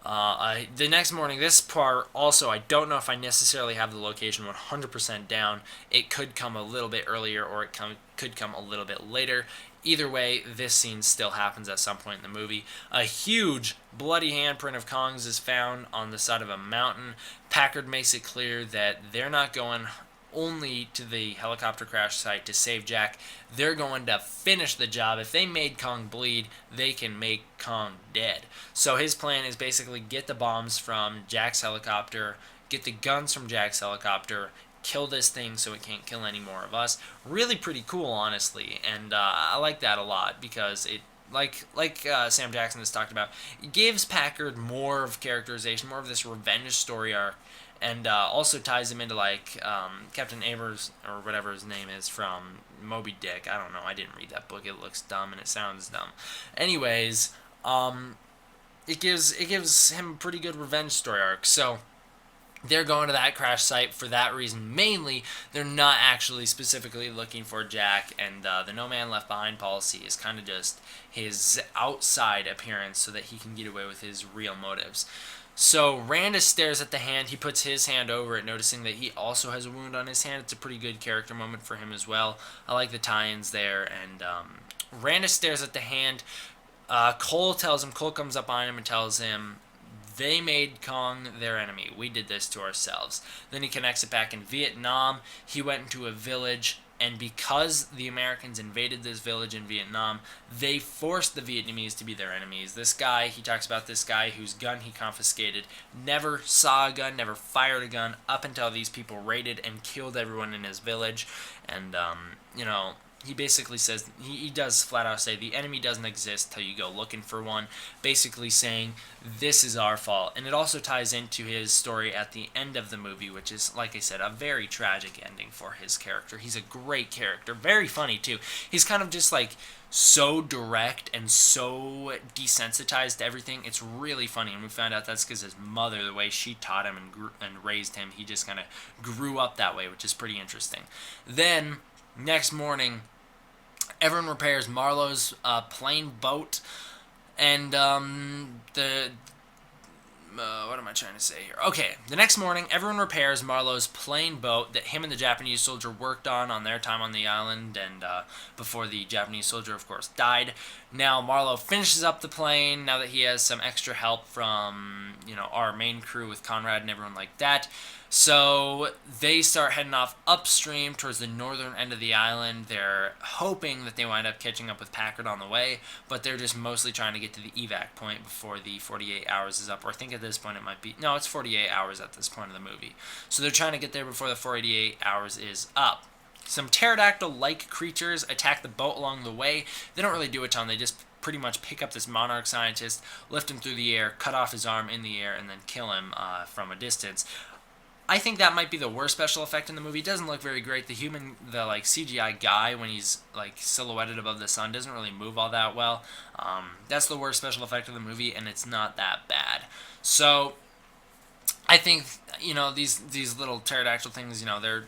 [SPEAKER 1] The next morning, this part also, I don't know if I necessarily have the location 100% down. It could come a little bit earlier, or could come a little bit later. Either way, this scene still happens at some point in the movie. A huge bloody handprint of Kong's is found on the side of a mountain. Packard makes it clear that they're not going only to the helicopter crash site to save Jack. They're going to finish the job. If they made Kong bleed, they can make Kong dead. So his plan is basically get the bombs from Jack's helicopter, get the guns from Jack's helicopter, kill this thing so it can't kill any more of us. Really pretty cool, honestly, and I like that a lot because it, like Sam Jackson has talked about, it gives Packard more of characterization, more of this revenge story arc, and also ties him into like Captain Avers or whatever his name is from Moby Dick. I don't know. I didn't read that book. It looks dumb and it sounds dumb. Anyways, it gives him a pretty good revenge story arc. So they're going to that crash site for that reason. Mainly, they're not actually specifically looking for Jack, and the No Man Left Behind policy is kind of just his outside appearance so that he can get away with his real motives. So Randa stares at the hand. He puts his hand over it, noticing that he also has a wound on his hand. It's a pretty good character moment for him as well. I like the tie-ins there. And Randa stares at the hand. Cole comes up on him and tells him, they made Kong their enemy. We did this to ourselves. Then he connects it back in Vietnam. He went into a village, and because the Americans invaded this village in Vietnam, they forced the Vietnamese to be their enemies. This guy, he talks about this guy whose gun he confiscated, never saw a gun, never fired a gun, up until these people raided and killed everyone in his village. And, he basically says, he does flat out say, the enemy doesn't exist till you go looking for one, basically saying, this is our fault. And it also ties into his story at the end of the movie, which is, like I said, a very tragic ending for his character. He's a great character, very funny too. He's kind of just like so direct and so desensitized to everything. It's really funny, and we found out that's because his mother, the way she taught him and raised him, he just kind of grew up that way, which is pretty interesting. Then, next morning, everyone repairs Marlowe's plane boat, and what am I trying to say here? Okay, the next morning, everyone repairs Marlowe's plane boat that him and the Japanese soldier worked on their time on the island, and before the Japanese soldier, of course, died. Now, Marlowe finishes up the plane, now that he has some extra help from, our main crew with Conrad and everyone like that. So they start heading off upstream towards the northern end of the island. They're hoping that they wind up catching up with Packard on the way, but they're just mostly trying to get to the evac point before the 48 hours is up. Or I think at this point it might be... No, it's 48 hours at this point of the movie. So they're trying to get there before the 48 hours is up. Some pterodactyl-like creatures attack the boat along the way. They don't really do a ton. They just pretty much pick up this monarch scientist, lift him through the air, cut off his arm in the air, and then kill him from a distance. I think that might be the worst special effect in the movie. It doesn't look very great. The CGI guy, when he's silhouetted above the sun, doesn't really move all that well. That's the worst special effect of the movie, and it's not that bad. So I think these little pterodactyl things, they're,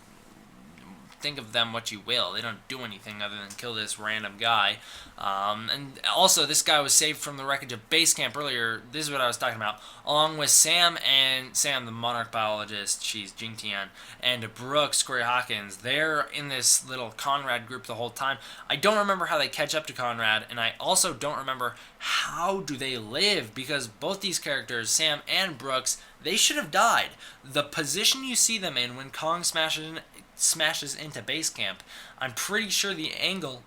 [SPEAKER 1] think of them what you will. They don't do anything other than kill this random guy. And also, this guy was saved from the wreckage of base camp earlier. This is what I was talking about. Along with Sam, the monarch biologist, she's Jing Tian, and Brooks, Corey Hawkins. They're in this little Conrad group the whole time. I don't remember how they catch up to Conrad, and I also don't remember how do they live, because both these characters, Sam and Brooks, they should have died. The position you see them in when Kong smashes into base camp, I'm pretty sure the angle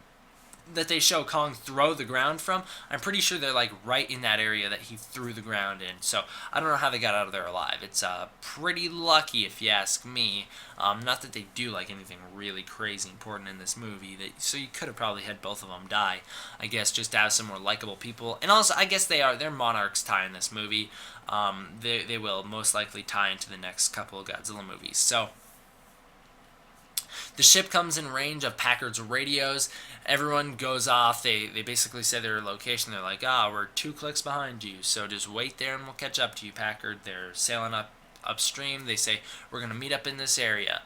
[SPEAKER 1] that they show Kong throw the ground from, I'm pretty sure they're right in that area that he threw the ground in. So I don't know how they got out of there alive. It's pretty lucky if you ask me. Not that they do anything really crazy important in this movie. So you could have probably had both of them die, I guess, just to have some more likable people. And also, I guess they're monarchs tie in this movie. They will most likely tie into the next couple of Godzilla movies. So The ship comes in range of Packard's radios. Everyone goes off. They basically say their location. They're like, we're 2 clicks behind you, so just wait there and we'll catch up to you, Packard. They're sailing upstream. They say, we're going to meet up in this area.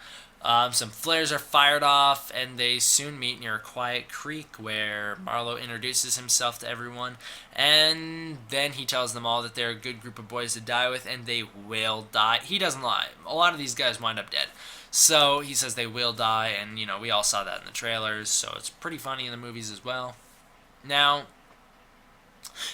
[SPEAKER 1] Some flares are fired off, and they soon meet near a quiet creek where Marlowe introduces himself to everyone, and then he tells them all that they're a good group of boys to die with, and they will die. He doesn't lie. A lot of these guys wind up dead. So he says they will die, and, we all saw that in the trailers, so it's pretty funny in the movies as well. Now,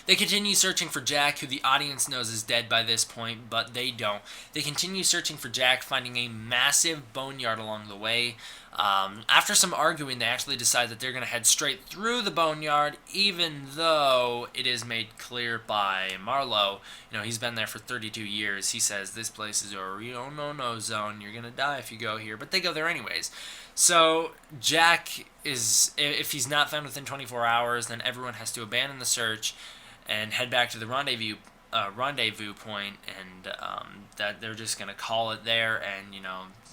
[SPEAKER 1] they continue searching for Jack, who the audience knows is dead by this point, but they don't. They continue searching for Jack, finding a massive boneyard along the way. After some arguing, they actually decide that they're going to head straight through the boneyard, even though it is made clear by Marlowe. He's been there for 32 years. He says, this place is a real no-no zone. You're going to die if you go here. But they go there anyways. So Jack is, if he's not found within 24 hours, then everyone has to abandon the search and head back to the rendezvous point, and that they're just going to call it there, and,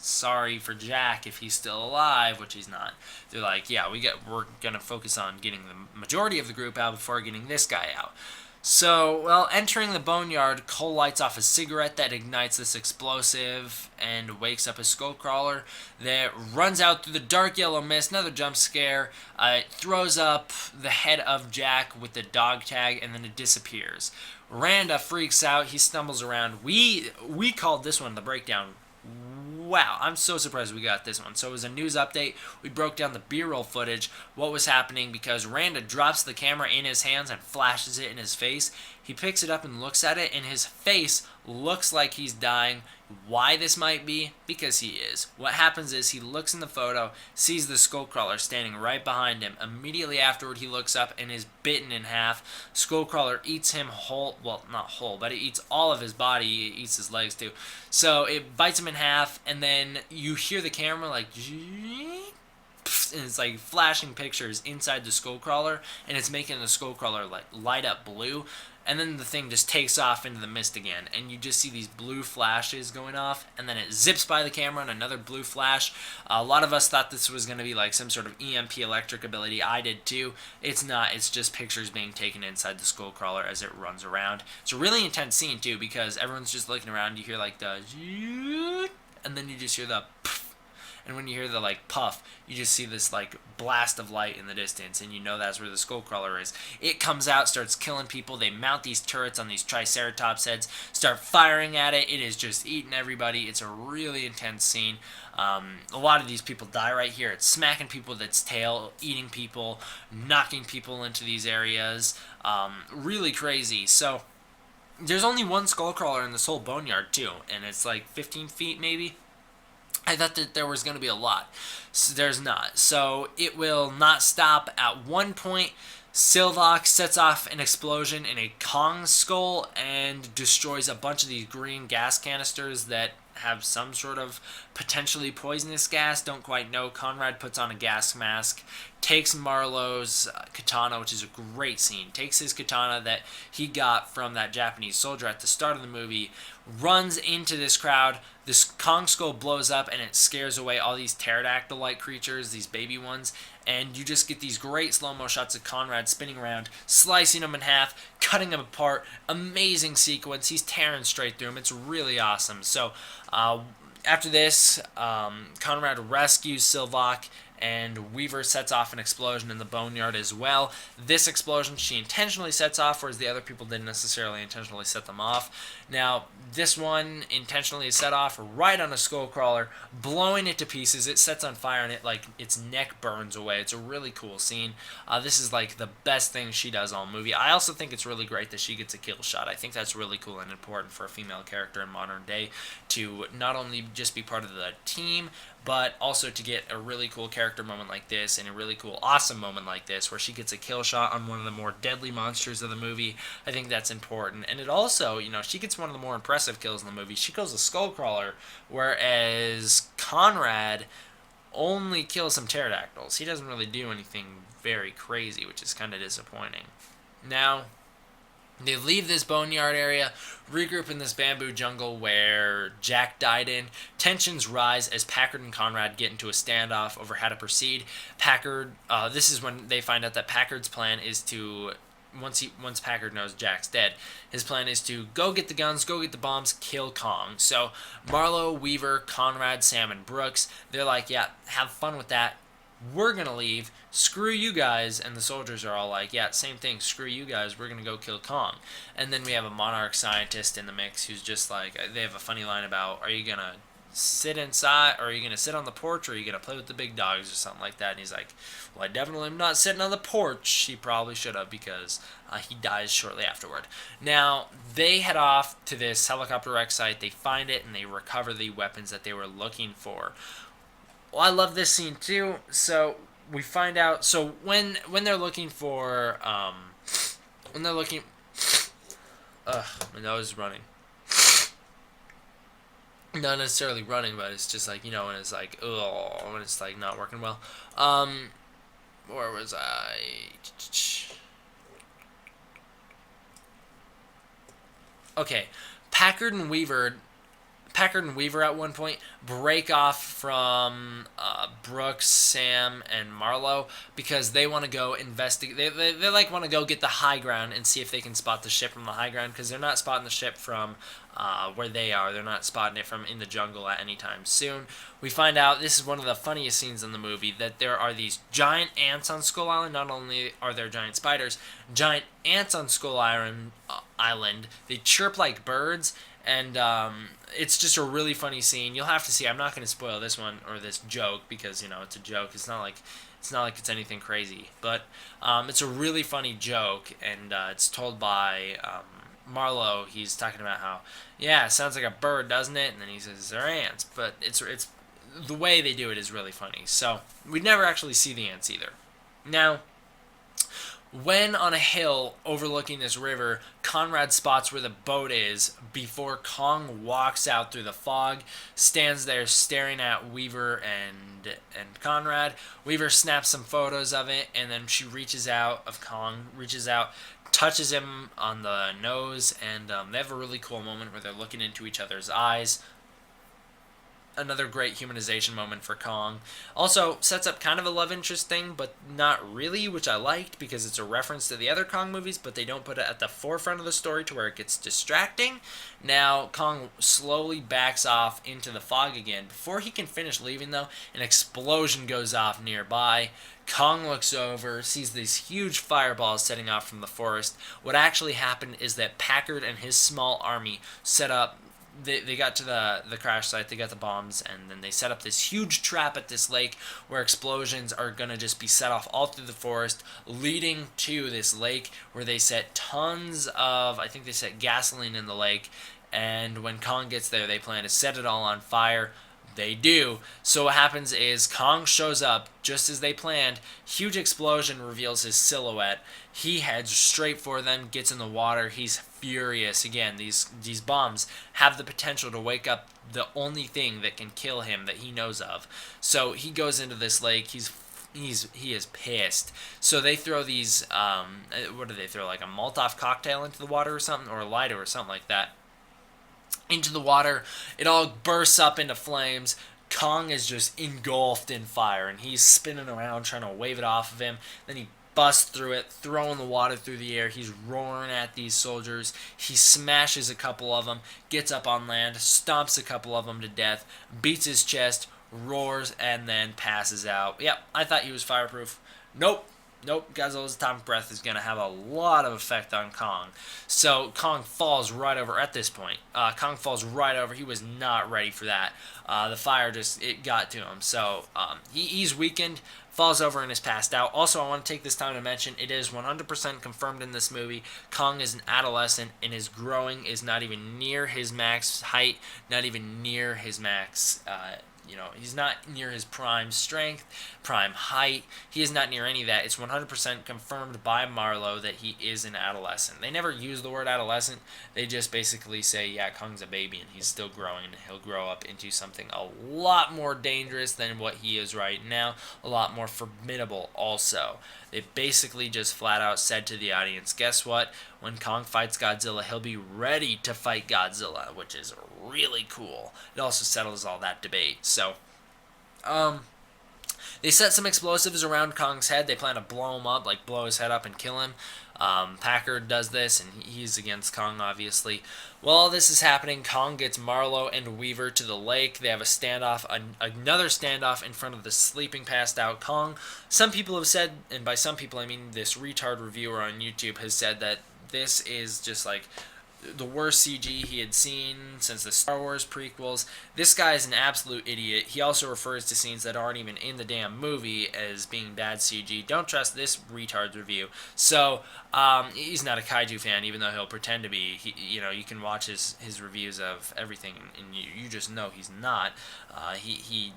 [SPEAKER 1] sorry for Jack if he's still alive, which he's not. They're like, yeah, we're going to focus on getting the majority of the group out before getting this guy out. So, entering the boneyard, Cole lights off a cigarette that ignites this explosive and wakes up a skullcrawler that runs out through the dark yellow mist. Another jump scare. It throws up the head of Jack with the dog tag, and then it disappears. Randa freaks out. He stumbles around. We called this one the breakdown. Wow, I'm so surprised we got this one. So it was a news update. We broke down the B-roll footage, what was happening, because Randa drops the camera in his hands and flashes it in his face. He picks it up and looks at it, and his face looks like he's dying. Why this might be? Because he is. What happens is he looks in the photo, sees the skullcrawler standing right behind him. Immediately afterward, he looks up and is bitten in half. Skullcrawler eats him whole, well, not whole, but it eats all of his body. It eats his legs too. So it bites him in half, and then you hear the camera like, and it's like flashing pictures inside the skullcrawler, and it's making the skullcrawler like light up blue. And then the thing just takes off into the mist again, and you just see these blue flashes going off, and then it zips by the camera and another blue flash. A lot of us thought this was going to be like some sort of EMP electric ability. I did too. It's not. It's just pictures being taken inside the skullcrawler as it runs around. It's a really intense scene too, because everyone's just looking around. You hear like the, and then you just hear the, and when you hear the like puff, you just see this like blast of light in the distance, and you know that's where the skullcrawler is. It comes out, starts killing people. They mount these turrets on these triceratops heads, start firing at it. It is just eating everybody. It's a really intense scene. A lot of these people die right here. It's smacking people with its tail, eating people, knocking people into these areas. Really crazy. So there's only one skullcrawler in this whole boneyard too, and it's like 15 feet maybe. I thought that there was going to be a lot. So there's not. So it will not stop. At one point, Silvok sets off an explosion in a Kong skull and destroys a bunch of these green gas canisters that have some sort of potentially poisonous gas. Don't quite know. Conrad puts on a gas mask, takes Marlowe's katana, which is a great scene, takes his katana that he got from that Japanese soldier at the start of the movie, runs into this crowd. This Kong skull blows up, and it scares away all these pterodactyl-like creatures, these baby ones, and you just get these great slow-mo shots of Conrad spinning around, slicing them in half, cutting them apart. Amazing sequence. He's tearing straight through them. It's really awesome. So after this, Conrad rescues Silvok, and Weaver sets off an explosion in the boneyard as well. This explosion she intentionally sets off, whereas the other people didn't necessarily intentionally set them off. Now, this one intentionally is set off right on a skullcrawler, blowing it to pieces. It sets on fire, and it like its neck burns away. It's a really cool scene. This is like the best thing she does all movie. I also think it's really great that she gets a kill shot. I think that's really cool and important for a female character in modern day to not only just be part of the team, but also to get a really cool character moment like this, and a really cool, awesome moment like this, where she gets a kill shot on one of the more deadly monsters of the movie. I think that's important. And it also, she gets one of the more impressive kills in the movie. She kills a skullcrawler, whereas Conrad only kills some pterodactyls. He doesn't really do anything very crazy, which is kind of disappointing. Now, They leave this boneyard area, regroup in this bamboo jungle where Jack died in. Tensions rise as Packard and Conrad get into a standoff over how to proceed. This is when they find out that Packard's plan is to once Packard knows Jack's dead, his plan is to go get the guns, go get the bombs, kill Kong. So Marlowe, Weaver, Conrad, Sam, and Brooks, they're like, yeah, have fun with that. We're gonna leave. Screw you guys. And the soldiers are all like, yeah, same thing. Screw you guys. We're gonna go kill Kong. And then we have a monarch scientist in the mix who's just like, they have a funny line about, are you gonna sit inside, or are you gonna sit on the porch, or are you gonna play with the big dogs, or something like that? And he's like, well, I definitely am not sitting on the porch. He probably should have, because he dies shortly afterward. Now they head off to this helicopter wreck site. They find it and they recover the weapons that they were looking for. Well, I love this scene too. So we find out. So when they're looking for when they're looking, my nose is running. Not necessarily running, but it's just like, when it's like, oh, when it's like not working well. Where was I? Okay, Packard and Weaver at one point break off from Brooks, Sam, and Marlowe because they want to go investigate. They like want to go get the high ground and see if they can spot the ship from the high ground, because they're not spotting the ship from where they are. They're not spotting it from in the jungle at any time soon. We find out, this is one of the funniest scenes in the movie, that there are these giant ants on Skull Island. Not only are there giant spiders, giant ants on Skull Island. They chirp like birds, and it's just a really funny scene. You'll have to see. I'm not going to spoil this one or this joke because it's a joke. It's not like it's anything crazy, but it's a really funny joke, and it's told by Marlowe. He's talking about how, yeah, it sounds like a bird, doesn't it? And then he says they're ants, but it's the way they do it is really funny. So we never actually see the ants either. Now, when on a hill overlooking this river, Conrad spots where the boat is before Kong walks out through the fog, stands there staring at Weaver and Conrad. Weaver snaps some photos of it, and then she reaches out, touches him on the nose, and they have a really cool moment where they're looking into each other's eyes. Another great humanization moment for Kong. Also sets up kind of a love interest thing, but not really, which I liked because it's a reference to the other Kong movies, but they don't put it at the forefront of the story to where it gets distracting. Now Kong slowly backs off into the fog again. Before he can finish leaving, though, an explosion goes off nearby. Kong looks over, sees these huge fireballs setting off from the forest. What actually happened is that Packard and his small army set up. They got to the crash site, they got the bombs, and then they set up this huge trap at this lake where explosions are going to just be set off all through the forest, leading to this lake where they set tons of, I think they set gasoline in the lake, and when Kong gets there, they plan to set it all on fire. They do. So what happens is Kong shows up just as they planned. Huge explosion reveals his silhouette. He heads straight for them, gets in the water. He's furious. Again, these bombs have the potential to wake up the only thing that can kill him that he knows of. So he goes into this lake. He is pissed. So they throw these what do they throw, like a Molotov cocktail into the water or something, or a lighter or something like that into the water. It all bursts up into flames. Kong is just engulfed in fire, and he's spinning around trying to wave it off of him. Then he busts through it, throwing the water through the air. He's roaring at these soldiers. He smashes a couple of them, gets up on land, stomps a couple of them to death, beats his chest, roars, and then passes out. Yep, I thought he was fireproof. Nope. Godzilla's atomic breath is going to have a lot of effect on Kong. So Kong falls right over at this point. Kong falls right over. He was not ready for that. The fire it got to him. So he's weakened, falls over, and is passed out. Also, I want to take this time to mention, it is 100% confirmed in this movie, Kong is an adolescent, and his growing is not even near his max height, not even near his max he's not near his prime strength, prime height. He is not near any of that. It's 100% confirmed by Marlowe that he is an adolescent. They never use the word adolescent. They just basically say, yeah, Kong's a baby and he's still growing. And he'll grow up into something a lot more dangerous than what he is right now, a lot more formidable also. They basically just flat out said to the audience, guess what? When Kong fights Godzilla, he'll be ready to fight Godzilla, which is really cool. It also settles all that debate. So, they set some explosives around Kong's head. They plan to blow him up, like blow his head up and kill him. Packard does this, and he's against Kong, obviously. While all this is happening, Kong gets Marlowe and Weaver to the lake. They have a standoff, another standoff in front of the sleeping, passed out Kong. Some people have said, and by some people I mean this retard reviewer on YouTube has said that this is just like the worst CG he had seen since the Star Wars prequels. This guy is an absolute idiot. He also refers to scenes that aren't even in the damn movie as being bad CG. Don't trust this retard's review. So, he's not a kaiju fan, even though he'll pretend to be. You can watch his reviews of everything, and you just know he's not. He's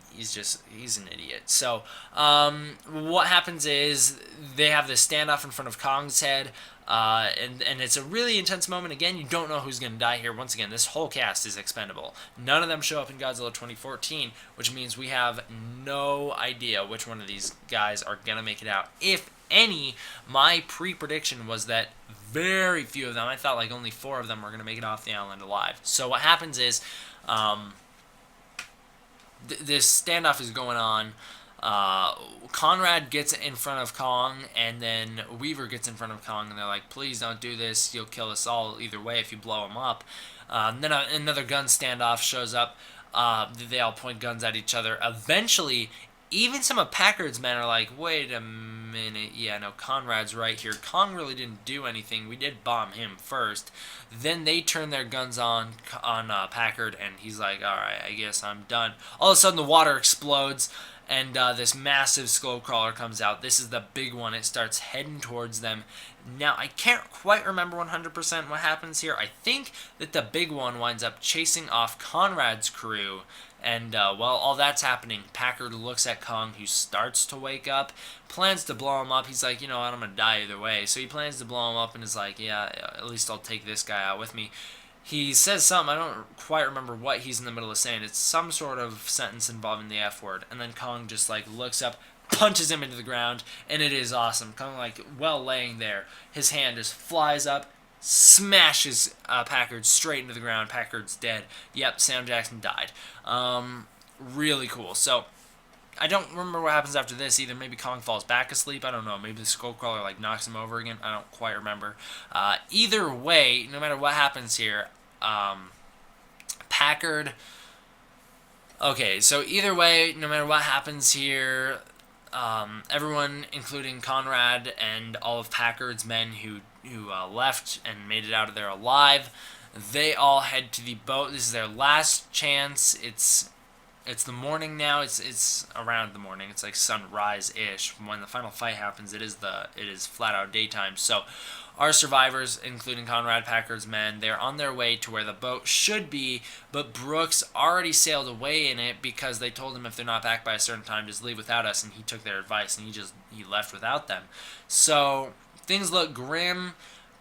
[SPEAKER 1] an idiot. So, what happens is they have this standoff in front of Kong's head. And it's a really intense moment. Again, you don't know who's going to die here. Once again, this whole cast is expendable. None of them show up in Godzilla 2014, which means we have no idea which one of these guys are going to make it out. If any, my pre-prediction was that very few of them, I thought like only 4 of them were going to make it off the island alive. So what happens is, this standoff is going on. Conrad gets in front of Kong, and then Weaver gets in front of Kong, and they're like, please don't do this, you'll kill us all either way if you blow him up. Then another gun standoff shows up. They all point guns at each other. Eventually, even some of Packard's men are like, wait a minute, yeah, no, Conrad's right here. Kong really didn't do anything. We did bomb him first. Then they turn their guns on Packard, and he's like, alright, I guess I'm done. All of a sudden, the water explodes, and this massive skull crawler comes out. This is the big one. It starts heading towards them. Now, I can't quite remember 100% what happens here. I think that the big one winds up chasing off Conrad's crew. And while all that's happening, Packard looks at Kong, who starts to wake up, plans to blow him up. He's like, you know what, I'm going to die either way. So he plans to blow him up and is like, yeah, at least I'll take this guy out with me. He says something, I don't quite remember what he's in the middle of saying. It's some sort of sentence involving the F word. And then Kong just like looks up, punches him into the ground, and it is awesome. Kong like well laying there. His hand just flies up, smashes Packard straight into the ground. Packard's dead. Yep, Sam Jackson died. Really cool. So, I don't remember what happens after this either. Maybe Kong falls back asleep. I don't know. Maybe the Skullcrawler like knocks him over again. I don't quite remember. Either way, no matter what happens here, Packard... Okay, so either way, no matter what happens here, everyone, including Conrad and all of Packard's men who left and made it out of there alive, they all head to the boat. This is their last chance. It's the morning now. It's around the morning. It's like sunrise-ish. When the final fight happens, it is flat out daytime. So our survivors, including Conrad Packard's men, they're on their way to where the boat should be, but Brooks already sailed away in it because they told him if they're not back by a certain time, just leave without us, and he took their advice and he left without them. So things look grim.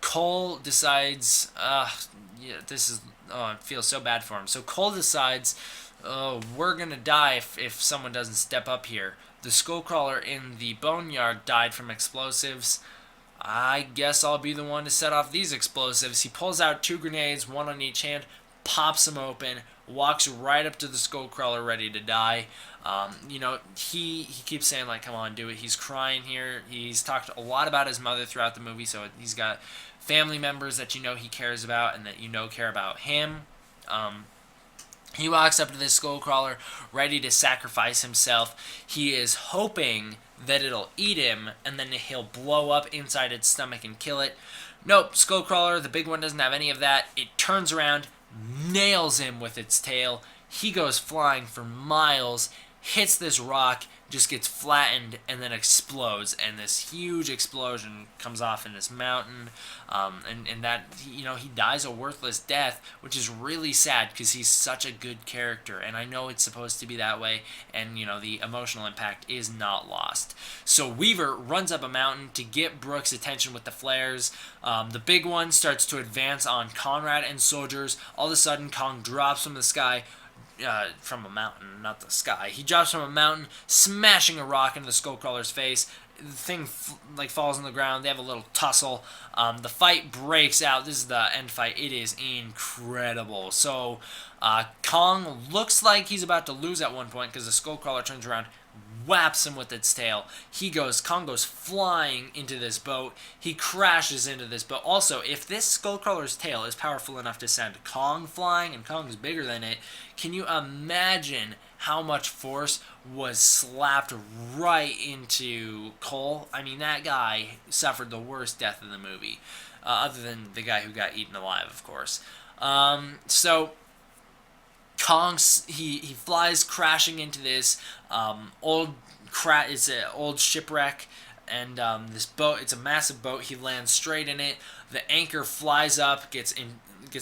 [SPEAKER 1] Cole decides, it feels so bad for him. So Cole decides, we're going to die if someone doesn't step up here. The Skullcrawler in the Boneyard died from explosives. I guess I'll be the one to set off these explosives. He pulls out 2 grenades, 1 on each hand, pops them open, walks right up to the Skullcrawler ready to die. He keeps saying, like, come on, do it. He's crying here. He's talked a lot about his mother throughout the movie, so he's got family members that he cares about and that care about him. He walks up to this Skullcrawler, ready to sacrifice himself. He is hoping that it'll eat him, and then he'll blow up inside its stomach and kill it. Nope, Skullcrawler, the big one, doesn't have any of that. It turns around, nails him with its tail. He goes flying for miles, hits this rock, just gets flattened, and then explodes. And this huge explosion comes off in this mountain. And that, he dies a worthless death, which is really sad because he's such a good character. And I know it's supposed to be that way, and, the emotional impact is not lost. So Weaver runs up a mountain to get Brooks' attention with the flares. The big one starts to advance on Conrad and soldiers. All of a sudden, Kong drops from the sky, from a mountain, not the sky. He drops from a mountain, smashing a rock into the Skullcrawler's face. the thing like falls on the ground. They have a little tussle. The fight breaks out. This is the end fight. It is incredible. So Kong looks like he's about to lose at one point because the Skullcrawler turns around, whaps him with its tail. Kong goes flying into this boat. He crashes into this boat. Also, if this Skullcrawler's tail is powerful enough to send Kong flying, and Kong's bigger than it, can you imagine how much force was slapped right into Cole? I mean, that guy suffered the worst death in the movie, other than the guy who got eaten alive, of course. So Kong, he flies crashing into this it's an old shipwreck, and this boat, it's a massive boat. He lands straight in it. The anchor flies up, gets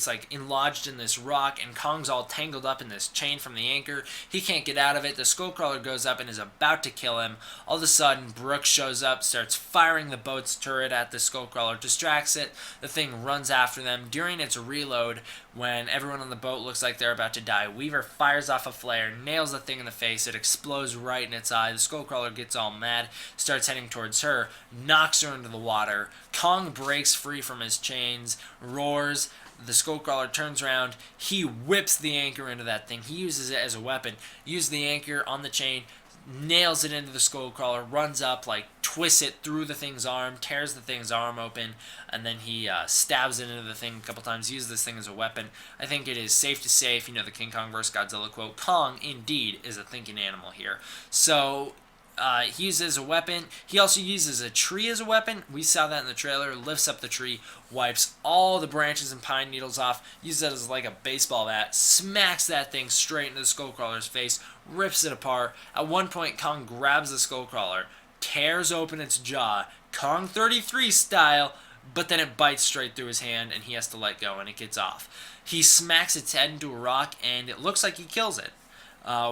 [SPEAKER 1] like enlodged in this rock, and Kong's all tangled up in this chain from the anchor. He can't get out of it. The Skullcrawler goes up and is about to kill him. All of a sudden, Brooks shows up, starts firing the boat's turret at the Skullcrawler, distracts it. The thing runs after them. During its reload, when everyone on the boat looks like they're about to die, Weaver fires off a flare, nails the thing in the face. It explodes right in its eye. The Skullcrawler gets all mad, starts heading towards her, knocks her into the water. Kong breaks free from his chains, roars. The Skullcrawler turns around. He whips the anchor into that thing. He uses it as a weapon. Uses the anchor on the chain, nails it into the Skullcrawler, runs up, like twists it through the thing's arm, tears the thing's arm open, and then he stabs it into the thing a couple times, uses this thing as a weapon. I think it is safe to say, if you know the King Kong vs. Godzilla quote, Kong indeed is a thinking animal here. So he uses a weapon. He also uses a tree as a weapon. We saw that in the trailer. Lifts up the tree, wipes all the branches and pine needles off, uses it as like a baseball bat, smacks that thing straight into the Skullcrawler's face, rips it apart. At one point, Kong grabs the Skullcrawler, tears open its jaw, Kong 33 style, but then it bites straight through his hand, and he has to let go, and it gets off. He smacks its head into a rock, and it looks like he kills it.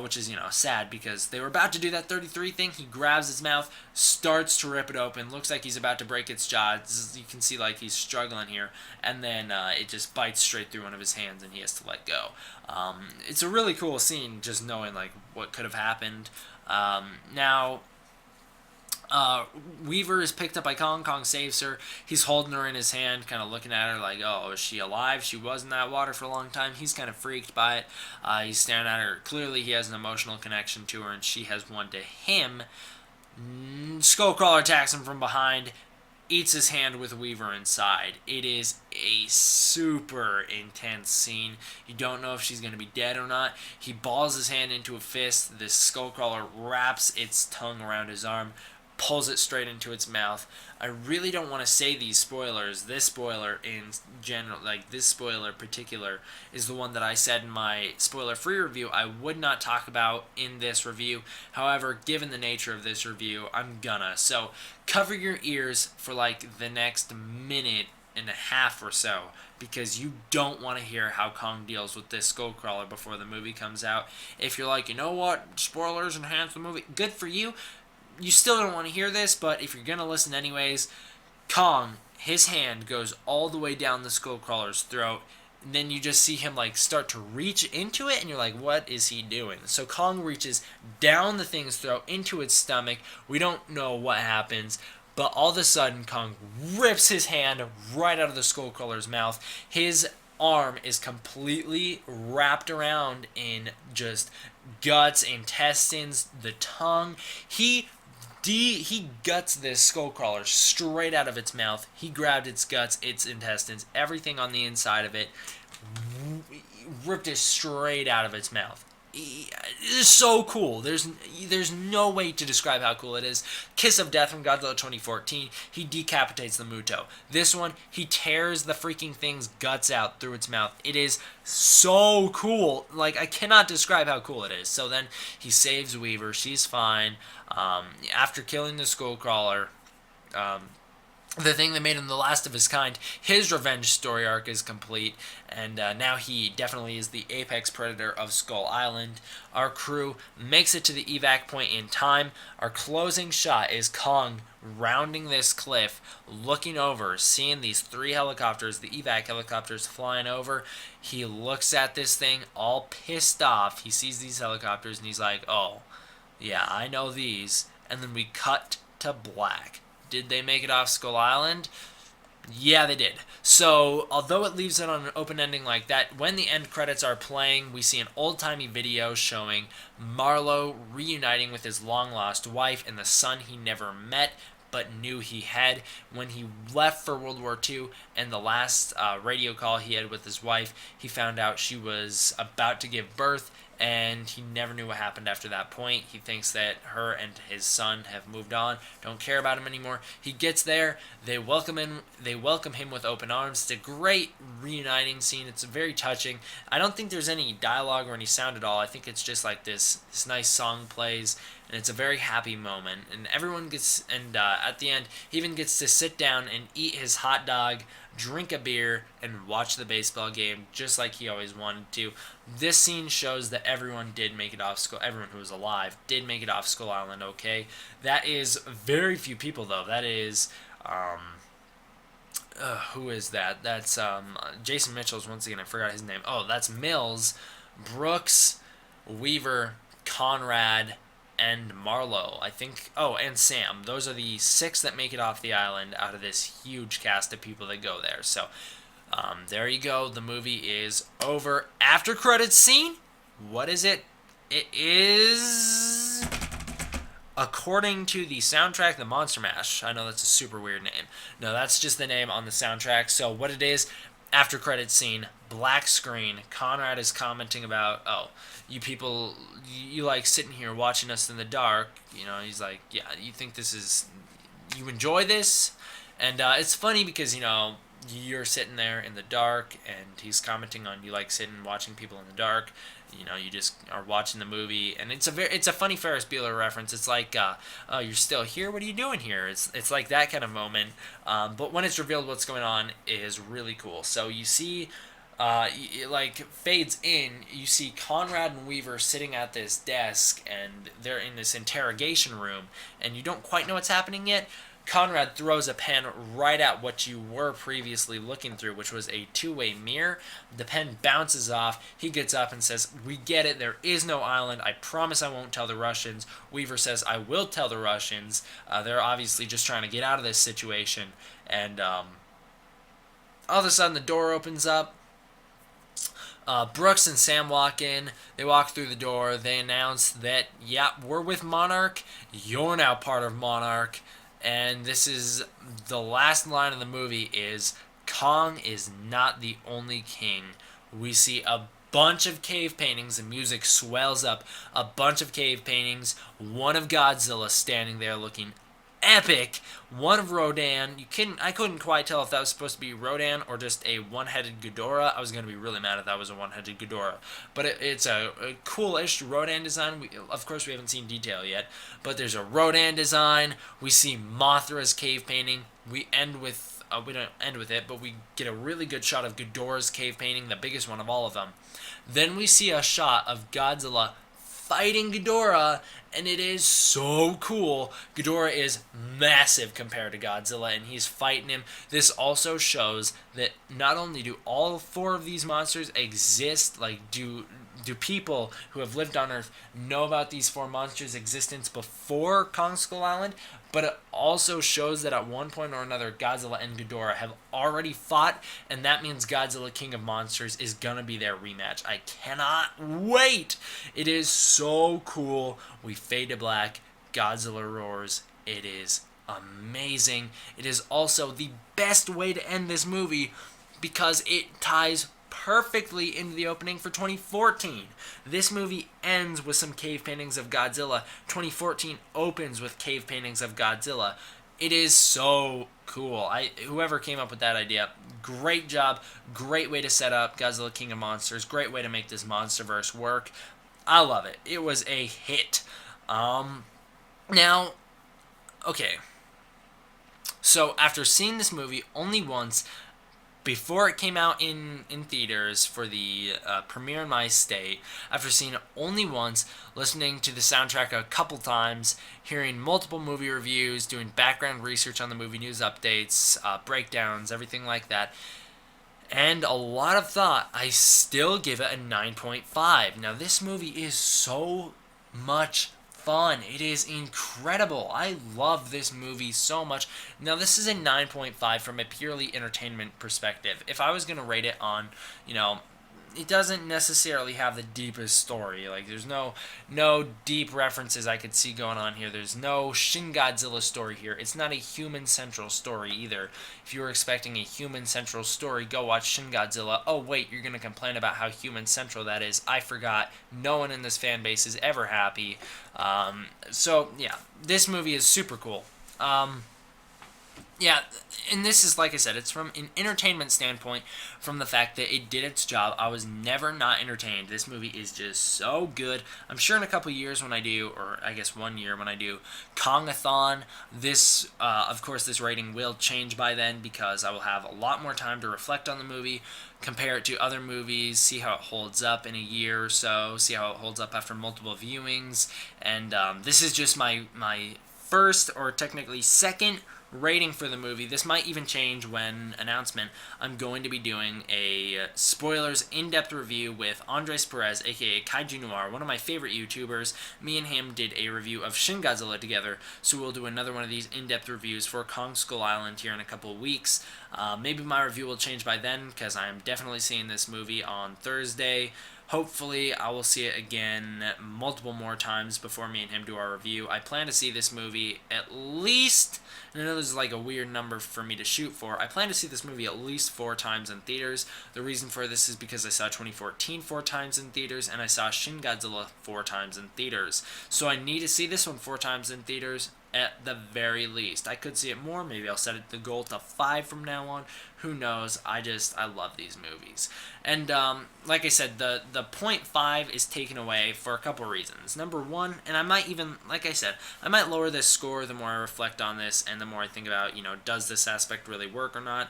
[SPEAKER 1] Which is, sad, because they were about to do that 33 thing. He grabs its mouth, starts to rip it open, looks like he's about to break its jaw. You can see, like, he's struggling here, and then it just bites straight through one of his hands, and he has to let go. It's a really cool scene, just knowing, like, what could have happened. Now, Weaver is picked up by Kong. Kong saves her. He's holding her in his hand, kind of looking at her like, oh, is she alive? She was in that water for a long time. He's kind of freaked by it. He's staring at her. Clearly, he has an emotional connection to her, and she has one to him. Skullcrawler attacks him from behind, eats his hand with Weaver inside. It is a super intense scene. You don't know if she's going to be dead or not. He balls his hand into a fist. This Skullcrawler wraps its tongue around his arm, pulls it straight into its mouth. I really don't want to say these spoilers. This spoiler in general, like this spoiler particular, is the one that I said in my spoiler-free review I would not talk about in this review. However, given the nature of this review, I'm gonna. So cover your ears for like the next minute and a half or so, because you don't want to hear how Kong deals with this Skullcrawler before the movie comes out. If you're like, you know what, spoilers enhance the movie, good for you. You still don't want to hear this, but if you're going to listen anyways, Kong, his hand goes all the way down the Skullcrawler's throat, and then you just see him like start to reach into it, and you're like, what is he doing? So Kong reaches down the thing's throat into its stomach. We don't know what happens, but all of a sudden, Kong rips his hand right out of the Skullcrawler's mouth. His arm is completely wrapped around in just guts, intestines, the tongue. He guts this Skullcrawler straight out of its mouth. He grabbed its guts, its intestines, everything on the inside of it, ripped it straight out of its mouth. It is so cool. There's no way to describe how cool it is. Kiss of Death from Godzilla 2014. He decapitates the Muto. This one, he tears the freaking thing's guts out through its mouth. It is so cool. Like, I cannot describe how cool it is. So then he saves Weaver. She's fine. After killing the Skullcrawler, the thing that made him the last of his kind, his revenge story arc is complete, and now he definitely is the apex predator of Skull Island. Our crew makes it to the evac point in time. Our closing shot is Kong rounding this cliff, looking over, seeing these 3 helicopters, the evac helicopters flying over. He looks at this thing all pissed off. He sees these helicopters, and he's like, oh, yeah, I know these. And then we cut to black. Did they make it off Skull Island? Yeah, they did. So, although it leaves it on an open ending like that, when the end credits are playing, we see an old-timey video showing Marlowe reuniting with his long-lost wife and the son he never met but knew he had when he left for World War II. And the last radio call he had with his wife, he found out she was about to give birth, and he never knew what happened after that point. He thinks that her and his son have moved on, don't care about him anymore. He gets there, they welcome him with open arms. It's a great reuniting scene. It's very touching. I don't think there's any dialogue or any sound at all. I think it's just like this nice song plays, and it's a very happy moment. And everyone gets, and at the end, he even gets to sit down and eat his hot dog, drink a beer, and watch the baseball game just like he always wanted to. This scene shows that everyone who was alive did make it off Skull Island okay. That is very few people, though. That is, who is that? That's Jason Mitchell's, once again, I forgot his name. Oh, that's Mills, Brooks, Weaver, Conrad, and Marlowe, I think. Oh, and Sam. Those are the 6 that make it off the island out of this huge cast of people that go there. So, there you go. The movie is over. After credits scene? What is it? It is, according to the soundtrack, the Monster Mash. I know that's a super weird name. No, that's just the name on the soundtrack. So what it is, after credits scene, black screen. Conrad is commenting about, oh, you people, you like sitting here watching us in the dark. You know, he's like, yeah, you think you enjoy this? And it's funny because, you know, you're sitting there in the dark, and he's commenting on you like sitting watching people in the dark. You know, you just are watching the movie, and it's a funny Ferris Bueller reference. It's like, oh, you're still here? What are you doing here? It's like that kind of moment. But when it's revealed what's going on, it is really cool. So you see, it like fades in. You see Conrad and Weaver sitting at this desk, and they're in this interrogation room, and you don't quite know what's happening yet. Conrad throws a pen right at what you were previously looking through, which was a two-way mirror. The pen bounces off. He gets up and says, "We get it. There is no island. I promise I won't tell the Russians." Weaver says, "I will tell the Russians." They're obviously just trying to get out of this situation. And all of a sudden, the door opens up. Brooks and Sam walk in. They walk through the door. They announce that, yeah, we're with Monarch. You're now part of Monarch. And this is the last line of the movie is, Kong is not the only king. We see a bunch of cave paintings. The music swells up. A bunch of cave paintings. One of Godzilla standing there looking epic. One of Rodan. I couldn't quite tell if that was supposed to be Rodan or just a one-headed Ghidorah. I was going to be really mad if that was a one-headed Ghidorah. But it's a cool-ish Rodan design. Of course, we haven't seen detail yet. But there's a Rodan design. We see Mothra's cave painting. We end with... we don't end with it, but we get a really good shot of Ghidorah's cave painting, the biggest one of all of them. Then we see a shot of Godzilla fighting Ghidorah, and it is so cool. Ghidorah is massive compared to Godzilla, and he's fighting him. This also shows that not only do all 4 of these monsters exist, like do people who have lived on Earth know about these 4 monsters' existence before Kong Skull Island, but it also shows that at one point or another, Godzilla and Ghidorah have already fought, and that means Godzilla King of Monsters is gonna be their rematch. I cannot wait! It is so cool. We fade to black. Godzilla roars. It is amazing. It is also the best way to end this movie because it ties perfectly into the opening for 2014. This movie ends with some cave paintings of Godzilla. 2014 opens with cave paintings of Godzilla. It is so cool. Whoever came up with that idea, great job. Great way to set up Godzilla King of Monsters. Great way to make this MonsterVerse work. I love it. It was a hit. Now, okay. So after seeing this movie only once, before it came out in theaters for the premiere in my state, after seeing it only once, listening to the soundtrack a couple times, hearing multiple movie reviews, doing background research on the movie, news updates, breakdowns, everything like that, and a lot of thought, I still give it a 9.5. Now, this movie is so much fun. It is incredible. I love this movie so much. Now, this is a 9.5 from a purely entertainment perspective. If I was going to rate it on, you know, it doesn't necessarily have the deepest story. Like, there's no deep references I could see going on here. There's no Shin Godzilla story here. It's not a human central story either. If you were expecting a human central story, go watch Shin Godzilla. Oh wait, you're gonna complain about how human central that is. I forgot. No one in this fan base is ever happy. So yeah, this movie is super cool. Yeah, and this is, like I said, it's from an entertainment standpoint, from the fact that it did its job. I was never not entertained. This movie is just so good. I'm sure in a couple years when I do, or I guess 1 year when I do Kong-a-thon, this, of course, this rating will change by then, because I will have a lot more time to reflect on the movie, compare it to other movies, see how it holds up in a year or so, see how it holds up after multiple viewings, and this is just my first, or technically second, rating for the movie. This might even change when announcement. I'm going to be doing a spoilers in-depth review with Andres Perez, aka Kaiju Noir, one of my favorite YouTubers. Me and him did a review of Shin Godzilla together, so we'll do another one of these in-depth reviews for Kong Skull Island here in a couple of weeks. Maybe my review will change by then, because I am definitely seeing this movie on Thursday. Hopefully, I will see it again multiple more times before me and him do our review. I plan to see this movie at least, and I know this is like a weird number for me to shoot for, I plan to see this movie at least 4 times in theaters. The reason for this is because I saw 2014 4 times in theaters, and I saw Shin Godzilla 4 times in theaters. So I need to see this one 4 times in theaters at the very least. I could see it more. Maybe I'll set it the goal to 5 from now on. Who knows? I love these movies. And like I said, the 0.5 is taken away for a couple reasons. Number one, and I might even, like I said, I might lower this score the more I reflect on this and the more I think about, does this aspect really work or not.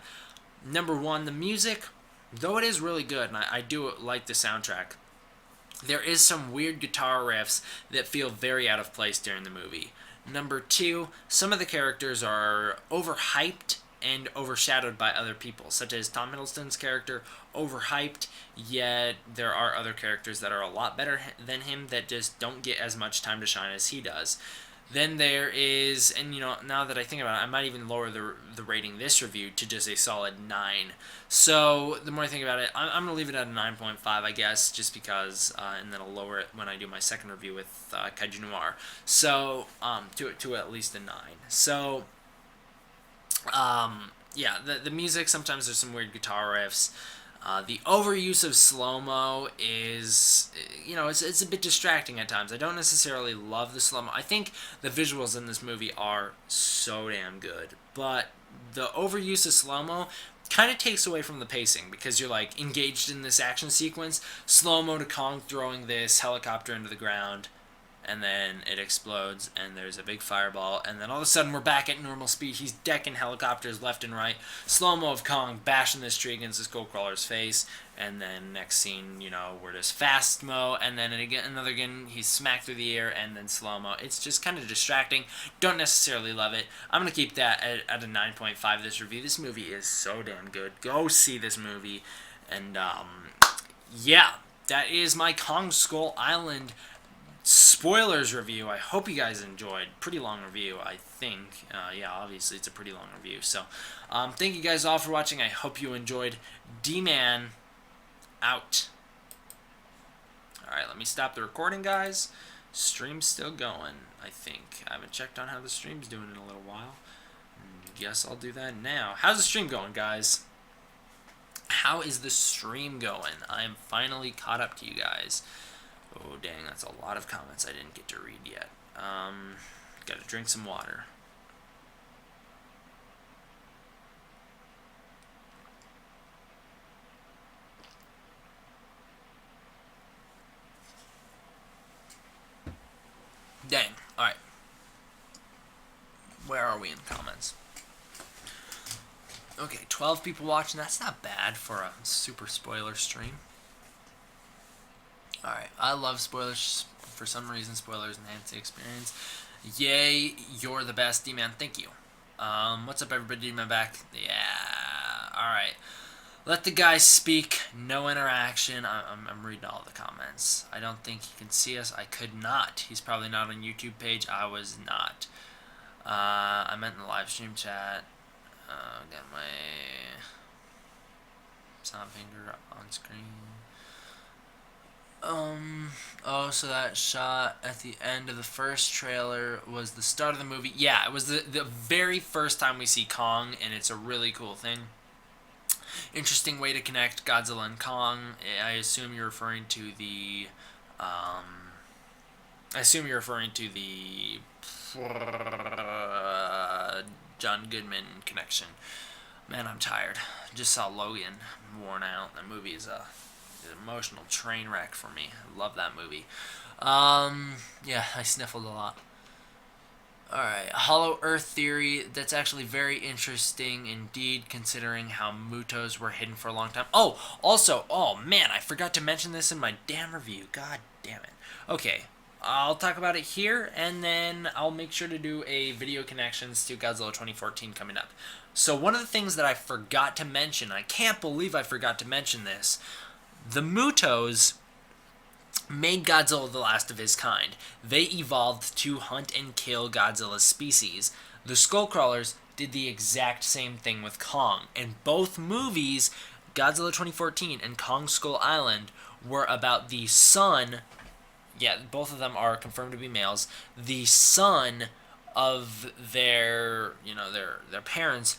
[SPEAKER 1] Number one, the music, though it is really good, and I do like the soundtrack, there is some weird guitar riffs that feel very out of place during the movie. Number two, some of the characters are overhyped and overshadowed by other people, such as Tom Hiddleston's character, overhyped, yet there are other characters that are a lot better than him that just don't get as much time to shine as he does. Then there is, and now that I think about it, I might even lower the rating this review to just a solid 9. So the more I think about it, I'm going to leave it at a 9.5, I guess, just because, and then I'll lower it when I do my second review with Kaiju Noir. So, to at least a 9. So, yeah, the music, sometimes there's some weird guitar riffs. The overuse of slow-mo is, it's a bit distracting at times. I don't necessarily love the slow-mo. I think the visuals in this movie are so damn good, but the overuse of slow-mo kind of takes away from the pacing, because you're like engaged in this action sequence, slow-mo to Kong throwing this helicopter into the ground, and then it explodes, and there's a big fireball, and then all of a sudden we're back at normal speed. He's decking helicopters left and right. Slow-mo of Kong bashing this tree against this Skullcrawler's face, and then next scene, we're just fast-mo, and then again, he's smacked through the air, and then slow-mo. It's just kind of distracting. Don't necessarily love it. I'm going to keep that at a 9.5 this review. This movie is so damn good. Go see this movie. And, yeah, that is my Kong Skull Island spoilers review. I hope you guys enjoyed. Pretty long review, I think. Yeah, obviously it's a pretty long review. So, thank you guys all for watching. I hope you enjoyed. D-Man out. Alright, let me stop the recording, guys. Stream's still going, I think. I haven't checked on how the stream's doing in a little while. Guess I'll do that now. How's the stream going, guys? How is the stream going? I am finally caught up to you guys. Oh, dang, that's a lot of comments I didn't get to read yet. Gotta drink some water. Dang, alright. Where are we in comments? Okay, 12 people watching. That's not bad for a super spoiler stream. Alright, I love spoilers. For some reason, spoilers enhance the experience. Yay, you're the best, D-Man. Thank you. What's up, everybody? D-Man back. Yeah, alright. Let the guy speak. No interaction. I'm reading all the comments. I don't think he can see us. I could not. He's probably not on YouTube page. I was not. I meant in the live stream chat. Got my sound finger on screen. Oh, so that shot at the end of the first trailer was the start of the movie. Yeah, it was the very first time we see Kong, and it's a really cool thing. Interesting way to connect Godzilla and Kong. I assume you're referring to the, John Goodman connection. Man, I'm tired. Just saw Logan, worn out. That movie is an emotional train wreck for me. I love that movie. Yeah, I sniffled a lot. Alright, Hollow Earth theory. That's actually very interesting indeed, considering how Mutos were hidden for a long time. Oh, also, oh man, I forgot to mention this in my damn review. God damn it. Okay, I'll talk about it here, and then I'll make sure to do a video connections to Godzilla 2014 coming up. So one of the things that I forgot to mention, I can't believe I forgot to mention this, the Mutos made Godzilla the last of his kind. They evolved to hunt and kill Godzilla's species. The Skullcrawlers did the exact same thing with Kong. And both movies, Godzilla 2014 and Kong Skull Island, were about the son, yeah, both of them are confirmed to be males, the son of their parents.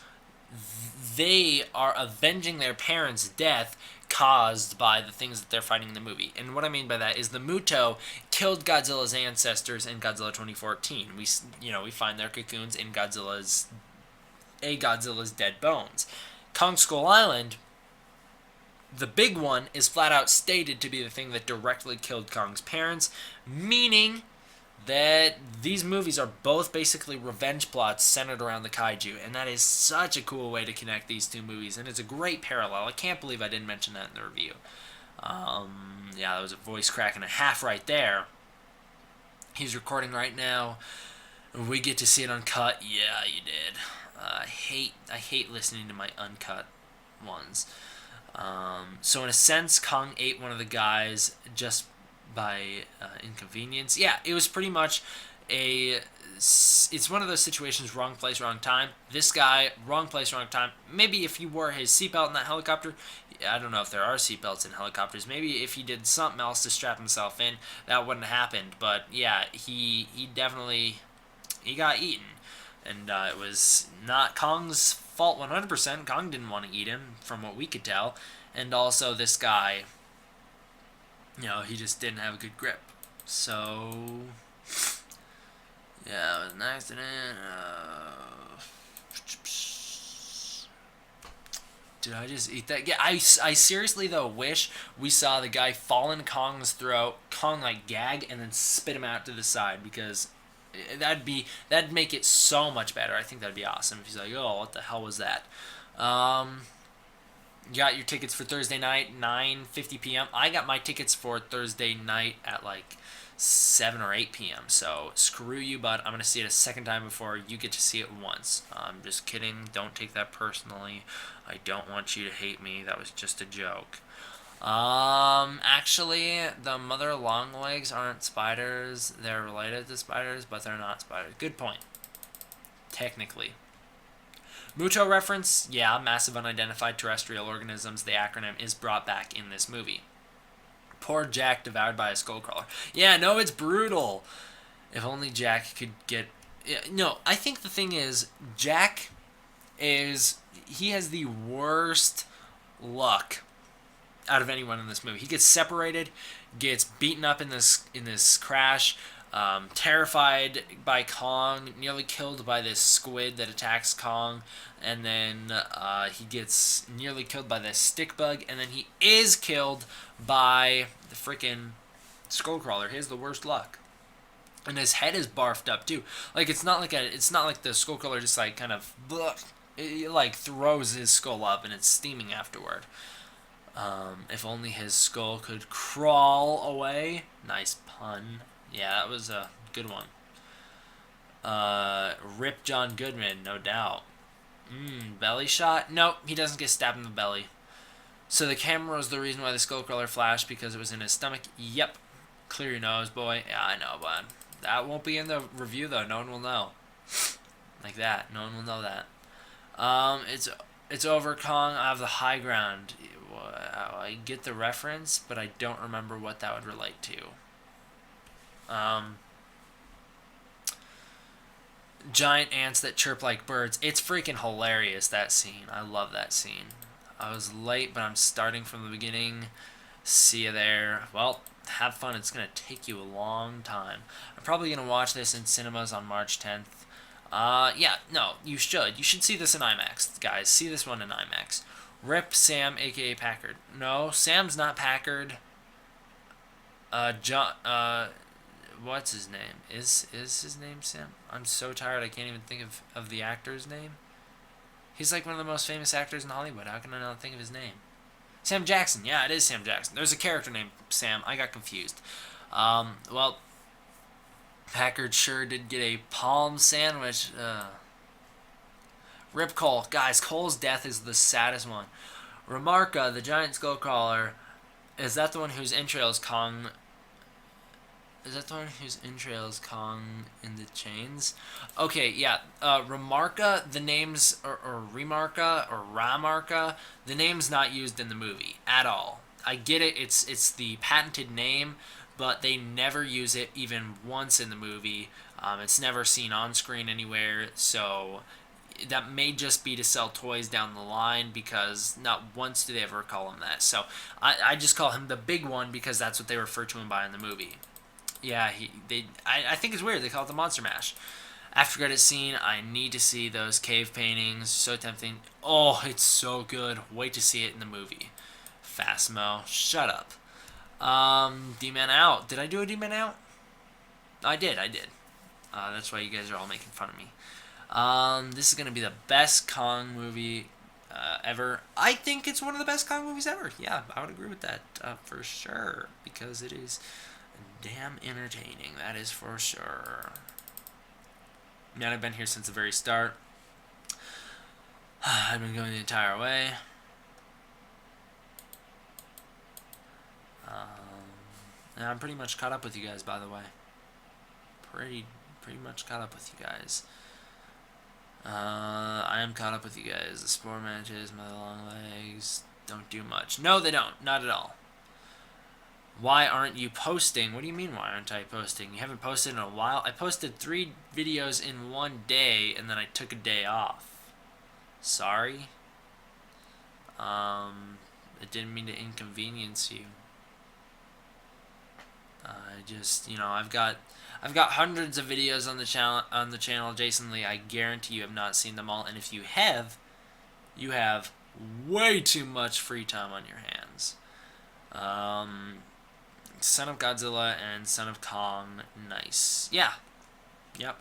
[SPEAKER 1] They are avenging their parents' death caused by the things that they're fighting in the movie. And what I mean by that is the Muto killed Godzilla's ancestors in Godzilla 2014. We find their cocoons in Godzilla's dead bones. Kong Skull Island, the big one, is flat out stated to be the thing that directly killed Kong's parents, meaning that these movies are both basically revenge plots centered around the kaiju, and that is such a cool way to connect these two movies, and it's a great parallel. I can't believe I didn't mention that in the review. Yeah, that was a voice crack and a half right there. He's recording right now. We get to see it uncut. Yeah, you did. I hate listening to my uncut ones. So in a sense, Kong ate one of the guys just by inconvenience. Yeah, it was pretty much it's one of those situations, wrong place, wrong time. This guy, wrong place, wrong time. Maybe if he wore his seatbelt in that helicopter, I don't know if there are seatbelts in helicopters. Maybe if he did something else to strap himself in, that wouldn't have happened. But yeah, he definitely, he got eaten. And it was not Kong's fault 100%. Kong didn't want to eat him, from what we could tell. And also this guy, he just didn't have a good grip. So, yeah, it was an accident. Did I just eat that? Yeah, I seriously, though, wish we saw the guy fall in Kong's throat, Kong, gag, and then spit him out to the side, because that'd make it so much better. I think that'd be awesome if he's like, oh, what the hell was that? You got your tickets for Thursday night, 9:50 p.m. I got my tickets for Thursday night at 7 or 8 p.m. So screw you, bud. I'm going to see it a second time before you get to see it once. I'm just kidding. Don't take that personally. I don't want you to hate me. That was just a joke. Actually, the mother longlegs aren't spiders. They're related to spiders, but they're not spiders. Good point. Technically. Muto reference, yeah, massive unidentified terrestrial organisms. The acronym is brought back in this movie. Poor Jack devoured by a skullcrawler. Yeah, no, it's brutal. If only Jack could get... Yeah, no, I think the thing is, Jack he has the worst luck out of anyone in this movie. He gets separated, gets beaten up in this crash, terrified by Kong, nearly killed by this squid that attacks Kong, and then he gets nearly killed by this stick bug, and then he is killed by the freaking skullcrawler. He has the worst luck. And his head is barfed up too. It's not like the skullcrawler just kind of it throws his skull up and it's steaming afterward. If only his skull could crawl away. Nice pun. Yeah, that was a good one. Rip John Goodman, no doubt. Belly shot? Nope, he doesn't get stabbed in the belly. So the camera was the reason why the skull crawler flashed because it was in his stomach. Yep. Clear your nose, boy. Yeah, I know, but that won't be in the review though. No one will know. Like that. No one will know that. It's over, Kong. I have the high ground. I get the reference, but I don't remember what that would relate to. Giant ants that chirp like birds. It's freaking hilarious, that scene. I love that scene. I was late, but I'm starting from the beginning. See you there. Well, have fun. It's going to take you a long time. I'm probably going to watch this in cinemas on March 10th. Yeah, no, you should. You should see this in IMAX, guys. See this one in IMAX. Rip Sam, aka Packard. No, Sam's not Packard. John. What's his name? Is his name Sam? I'm so tired. I can't even think of the actor's name. He's like one of the most famous actors in Hollywood. How can I not think of his name? Sam Jackson. Yeah, it is Sam Jackson. There's a character named Sam. I got confused. Well, Packard sure did get a palm sandwich. Rip Cole. Guys, Cole's death is the saddest one. Remarka, the giant skull crawler, is that the one whose entrails Kong... Is that the one whose entrails Kong in the chains? Okay, yeah. Remarka, the names... Or Remarka, or Ramarka, the name's not used in the movie at all. I get it. It's the patented name, but they never use it even once in the movie. It's never seen on screen anywhere, so that may just be to sell toys down the line because not once do they ever call him that. So I just call him the big one because that's what they refer to him by in the movie. Yeah, I think it's weird. They call it the Monster Mash. After credit scene, I need to see those cave paintings. So tempting. Oh, it's so good. Wait to see it in the movie. Phasmo, shut up. D Man out. Did I do a D Man out? I did. That's why you guys are all making fun of me. This is gonna be the best Kong movie ever. I think it's one of the best Kong movies ever. Yeah, I would agree with that for sure because it is damn entertaining. That is for sure. Man, I've been here since the very start. I've been going the entire way. And I'm pretty much caught up with you guys, by the way. Pretty much caught up with you guys. I am caught up with you guys. The spore mantis, my long legs, don't do much. No, they don't. Not at all. Why aren't you posting? What do you mean, why aren't I posting? You haven't posted in a while? I posted 3 videos in one day, and then I took a day off. Sorry. I didn't mean to inconvenience you. I've got hundreds of videos on the channel, Jason Lee. I guarantee you have not seen them all, and if you have way too much free time on your hands. Son of Godzilla and Son of Kong, nice. Yeah. Yep.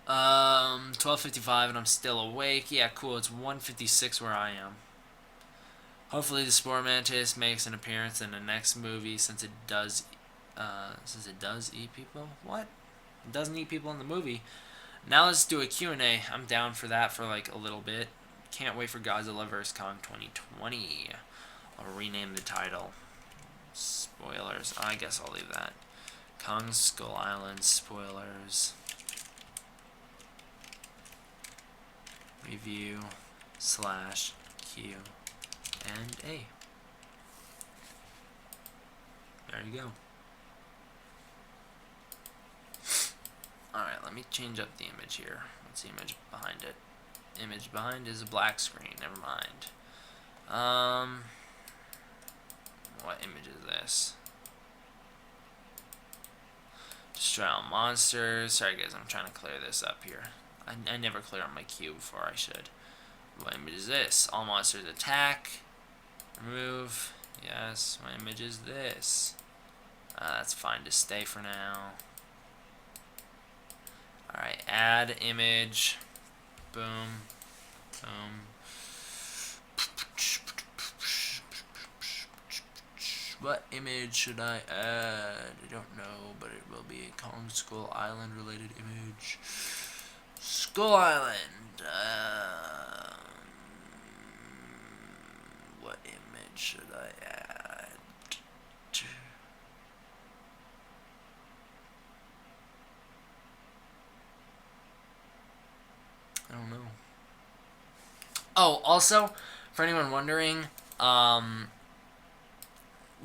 [SPEAKER 1] 12:55 and I'm still awake. Yeah, cool. It's 1:56 where I am. Hopefully the Spore Mantis makes an appearance in the next movie since it does eat people. What? It doesn't eat people in the movie. Now let's do a Q&A. I'm down for that for like a little bit. Can't wait for Godzilla vs. Kong 2020. I'll rename the title. Spoilers. I guess I'll leave that. Kong Skull Island spoilers. Review / Q&A. There you go. Alright, let me change up the image here. What's the image behind it? Image behind is a black screen. Never mind. What image is this? Destroy all monsters. Sorry guys, I'm trying to clear this up here. I never clear on my queue before I should. What image is this? All monsters attack. Remove. Yes. What image is this? That's fine to stay for now. Alright, add image. Boom. Boom. What image should I add? I don't know, but it will be a Kong Skull Island related image. Skull Island. What image should I add? I don't know. Oh, also, for anyone wondering,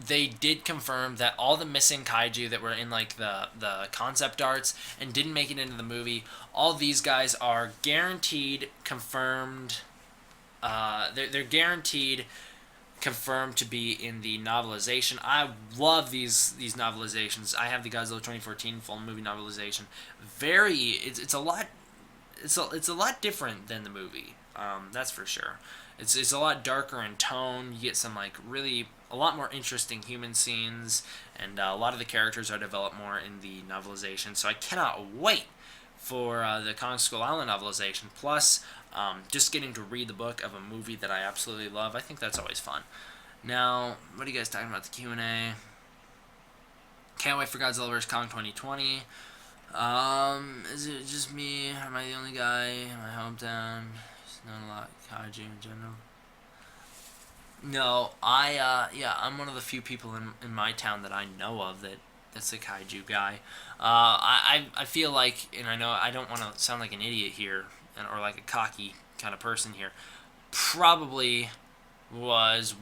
[SPEAKER 1] they did confirm that all the missing kaiju that were in like the concept arts and didn't make it into the movie, all these guys are guaranteed confirmed. They're guaranteed confirmed to be in the novelization. I love these novelizations. I have the Godzilla 2014 full movie novelization. It's a lot. It's a lot different than the movie. That's for sure. It's a lot darker in tone. You get some like really a lot more interesting human scenes, and a lot of the characters are developed more in the novelization. So I cannot wait for the Kong Skull Island novelization. Plus, just getting to read the book of a movie that I absolutely love. I think that's always fun. Now, what are you guys talking about? The Q&A. Can't wait for Godzilla vs. Kong 2020. Is it just me? Am I the only guy in my hometown? There's not a lot of kaiju in general. No, I'm one of the few people in my town that I know of that's a kaiju guy. I feel like, and I know I don't want to sound like an idiot here, or like a cocky kind of person here. Probably was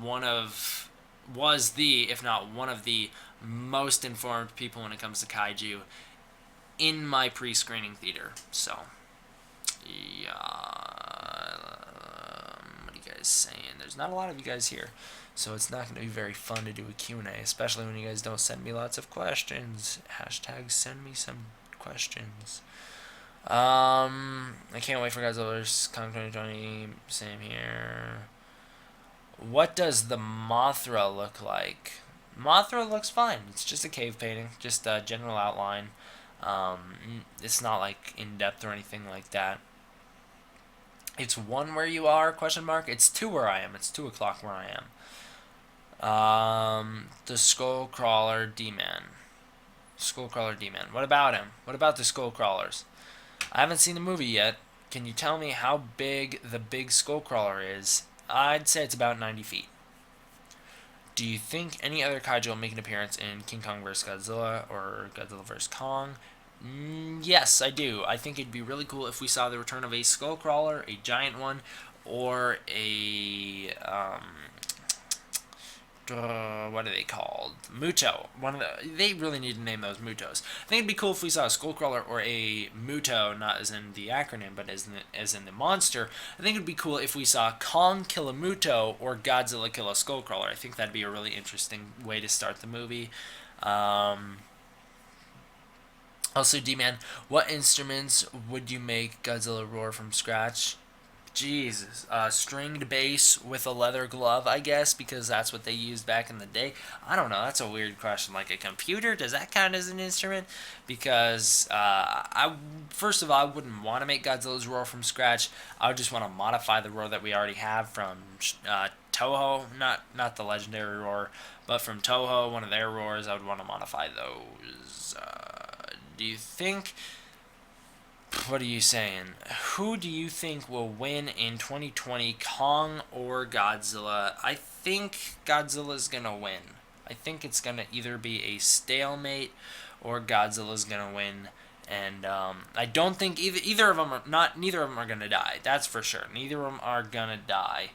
[SPEAKER 1] the, if not one of the most informed people when it comes to kaiju in my pre-screening theater. So, yeah. What are you guys saying? There's not a lot of you guys here, so it's not going to be very fun to do a Q&A, especially when you guys don't send me lots of questions. Hashtag send me some questions. I can't wait for Godzilla vs. Kong 2020. Same here. What does the Mothra look like? Mothra looks fine. It's just a cave painting, just a general outline. It's not like in depth or anything like that. It's 1 where you are? Question mark. It's 2 where I am. It's 2 o'clock where I am. The Skullcrawler D Man. Skullcrawler D Man. What about him? What about the Skullcrawlers? I haven't seen the movie yet. Can you tell me how big the big Skullcrawler is? I'd say it's about 90 feet. Do you think any other kaiju will make an appearance in King Kong vs. Godzilla or Godzilla vs. Kong? Yes, I do. I think it'd be really cool if we saw the return of a Skullcrawler, a giant one, or a what are they called? Muto. They really need to name those Mutos. I think it'd be cool if we saw a Skullcrawler or a Muto, not as in the acronym, but as in the monster. I think it'd be cool if we saw Kong kill a Muto or Godzilla kill a Skullcrawler. I think that'd be a really interesting way to start the movie. Also, D-Man, what instruments would you make Godzilla roar from scratch? Jesus. Stringed bass with a leather glove, I guess, because that's what they used back in the day. I don't know. That's a weird question. Like a computer, does that count as an instrument? Because, first of all, I wouldn't want to make Godzilla's roar from scratch. I would just want to modify the roar that we already have from Toho. Not the legendary roar, but from Toho, one of their roars. I would want to modify those. Do you think... What are you saying? Who do you think will win in 2020, Kong or Godzilla? I think Godzilla's going to win. I think it's going to either be a stalemate or Godzilla's going to win. And I don't think neither of them are going to die. That's for sure. Neither of them are going to die.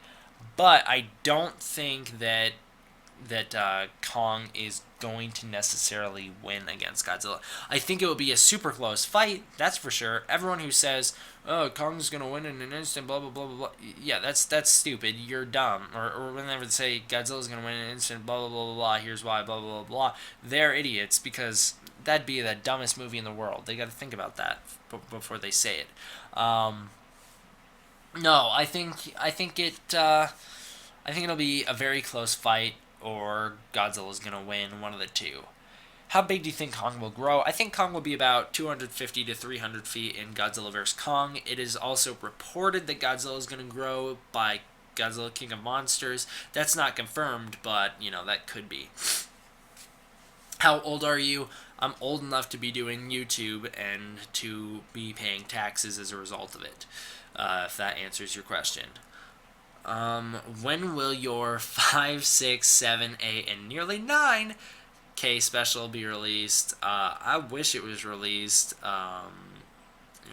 [SPEAKER 1] But I don't think that Kong is going to necessarily win against Godzilla. I think it will be a super close fight, that's for sure. Everyone who says, oh, Kong's going to win in an instant, blah, blah, blah, blah, blah, yeah, that's stupid, you're dumb. Or whenever they say Godzilla's going to win in an instant, blah, blah, blah, blah, blah, here's why, blah, blah, blah, blah, they're idiots, because that'd be the dumbest movie in the world. They got to think about that before they say it. No, I think it'll be a very close fight, or Godzilla's going to win, one of the two. How big do you think Kong will grow? I think Kong will be about 250 to 300 feet in Godzilla vs. Kong. It is also reported that Godzilla is going to grow by Godzilla King of Monsters. That's not confirmed, but, that could be. How old are you? I'm old enough to be doing YouTube and to be paying taxes as a result of it, if that answers your question. When will your 5, 6, 7, 8, and nearly 9K special be released? I wish it was released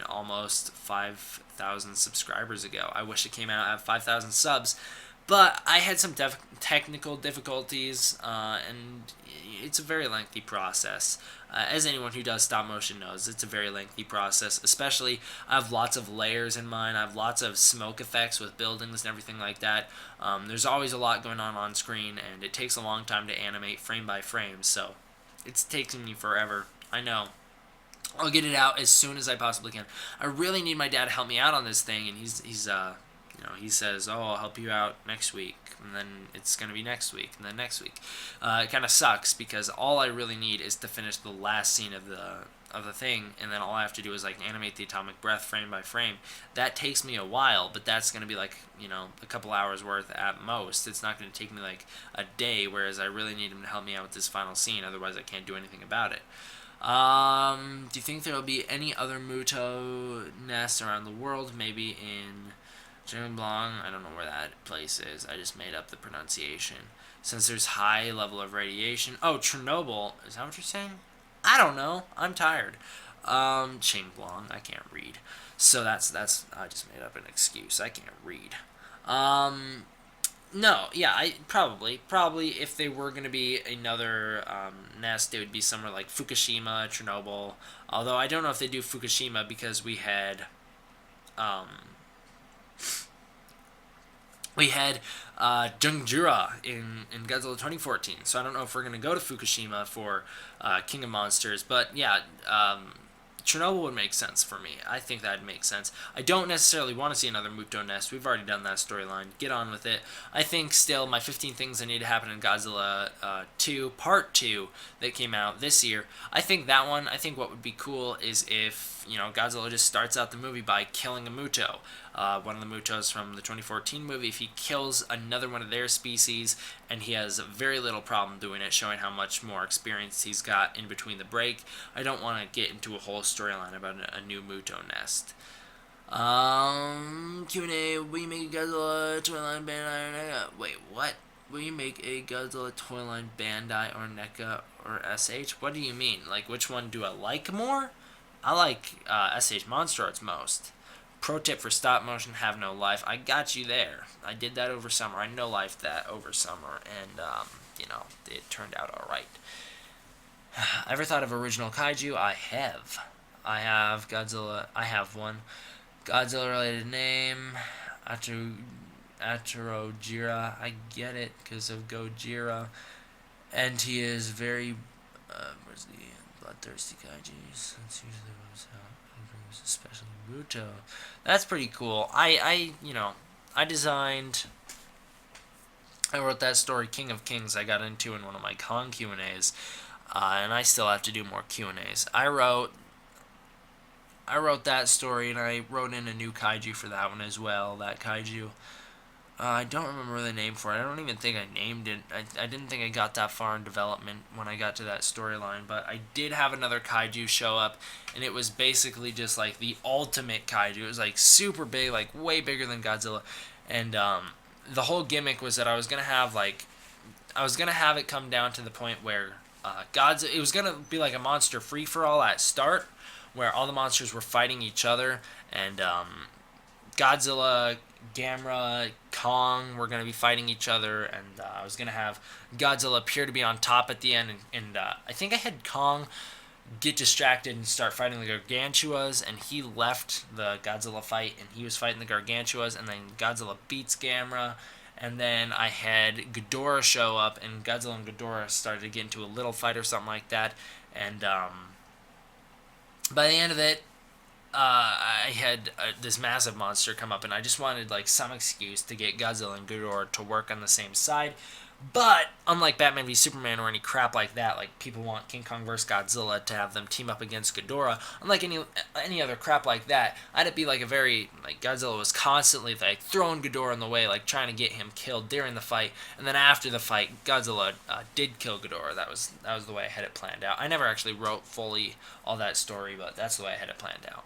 [SPEAKER 1] almost 5,000 subscribers ago. I wish it came out at 5,000 subs, but I had some technical difficulties, and it's a very lengthy process. As anyone who does stop motion knows, it's a very lengthy process. Especially, I have lots of layers in mine. I have lots of smoke effects with buildings and everything like that. There's always a lot going on screen, and it takes a long time to animate frame by frame. So, it's taking me forever. I know. I'll get it out as soon as I possibly can. I really need my dad to help me out on this thing, and he's he says, "Oh, I'll help you out next week," and then it's gonna be next week, and then next week. It kind of sucks because all I really need is to finish the last scene of the thing, and then all I have to do is like animate the atomic breath frame by frame. That takes me a while, but that's gonna be like a couple hours worth at most. It's not gonna take me like a day, whereas I really need him to help me out with this final scene. Otherwise, I can't do anything about it. Do you think there will be any other Muto nests around the world? Maybe in Blanc? I don't know where that place is. I just made up the pronunciation. Since there's high level of radiation. Oh, Chernobyl. Is that what you're saying? I don't know. I'm tired. Blanc. I can't read. So that's I just made up an excuse. I can't read. No, yeah, I probably if they were gonna be another nest, it would be somewhere like Fukushima, Chernobyl. Although I don't know if they do Fukushima because we had Jungjura in Godzilla 2014. So I don't know if we're gonna go to Fukushima for King of Monsters, but yeah. Chernobyl would make sense for me. I think that'd make sense. I don't necessarily want to see another Muto nest. We've already done that storyline. Get on with it. I think still my 15 things that need to happen in Godzilla 2 Part 2 that came out this year. I think that one, I think what would be cool is if, Godzilla just starts out the movie by killing a Muto. One of the Mutos from the 2014 movie, if he kills another one of their species, and he has very little problem doing it, showing how much more experience he's got in between the break. I don't want to get into a whole storyline about a new Muto nest. Q&A, will you make a Godzilla Toyline Bandai or NECA? Wait, what? Will you make a Godzilla Toyline Bandai or NECA or SH? What do you mean? Like, which one do I like more? I like SH Monster Arts most. Pro tip for stop motion, have no life. I got you there. I did that over summer. I no life that over summer, and it turned out all right. Ever thought of original kaiju? I have. I have Godzilla. I have one. Godzilla related name. Atarojira. I get it because of Gojira, and he is very. Where's the bloodthirsty kaijus? That's usually what's out. Especially Muto. That's pretty cool. I wrote that story, King of Kings, I got into in one of my con Q&As, and I still have to do more Q&As. I wrote that story, and I wrote in a new kaiju for that one as well, that kaiju. I don't remember the name for it. I don't even think I named it. I didn't think I got that far in development when I got to that storyline, but I did have another kaiju show up, and it was basically just like the ultimate kaiju. It was like super big, like way bigger than Godzilla, and the whole gimmick was that I was gonna have it come down to the point where it was gonna be like a monster free for all at start, where all the monsters were fighting each other, and Godzilla, Gamera, Kong were going to be fighting each other, and I was going to have Godzilla appear to be on top at the end, and I think I had Kong get distracted and start fighting the Gargantuas, and he left the Godzilla fight, and he was fighting the Gargantuas, and then Godzilla beats Gamera, and then I had Ghidorah show up, and Godzilla and Ghidorah started to get into a little fight or something like that, and by the end of it, I had this massive monster come up, and I just wanted like some excuse to get Godzilla and Ghidorah to work on the same side. But unlike Batman v Superman or any crap like that, like people want King Kong vs Godzilla to have them team up against Ghidorah. Unlike any other crap like that, I'd it be like Godzilla was constantly like throwing Ghidorah in the way, like trying to get him killed during the fight, and then after the fight, Godzilla did kill Ghidorah. That was the way I had it planned out. I never actually wrote fully all that story, but that's the way I had it planned out.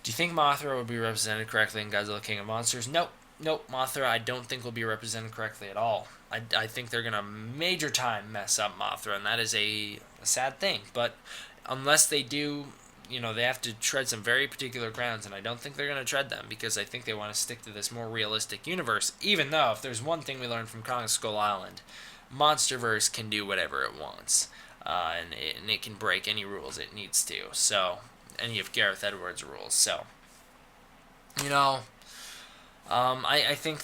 [SPEAKER 1] Do you think Mothra would be represented correctly in Godzilla King of Monsters? Nope. Nope, Mothra I don't think will be represented correctly at all. I think they're going to major time mess up Mothra, and that is a sad thing. But unless they do, they have to tread some very particular grounds, and I don't think they're going to tread them because I think they want to stick to this more realistic universe, even though if there's one thing we learned from Kong Skull Island, MonsterVerse can do whatever it wants, and it can break any rules it needs to. So, any of Gareth Edwards' rules. So, you know, I think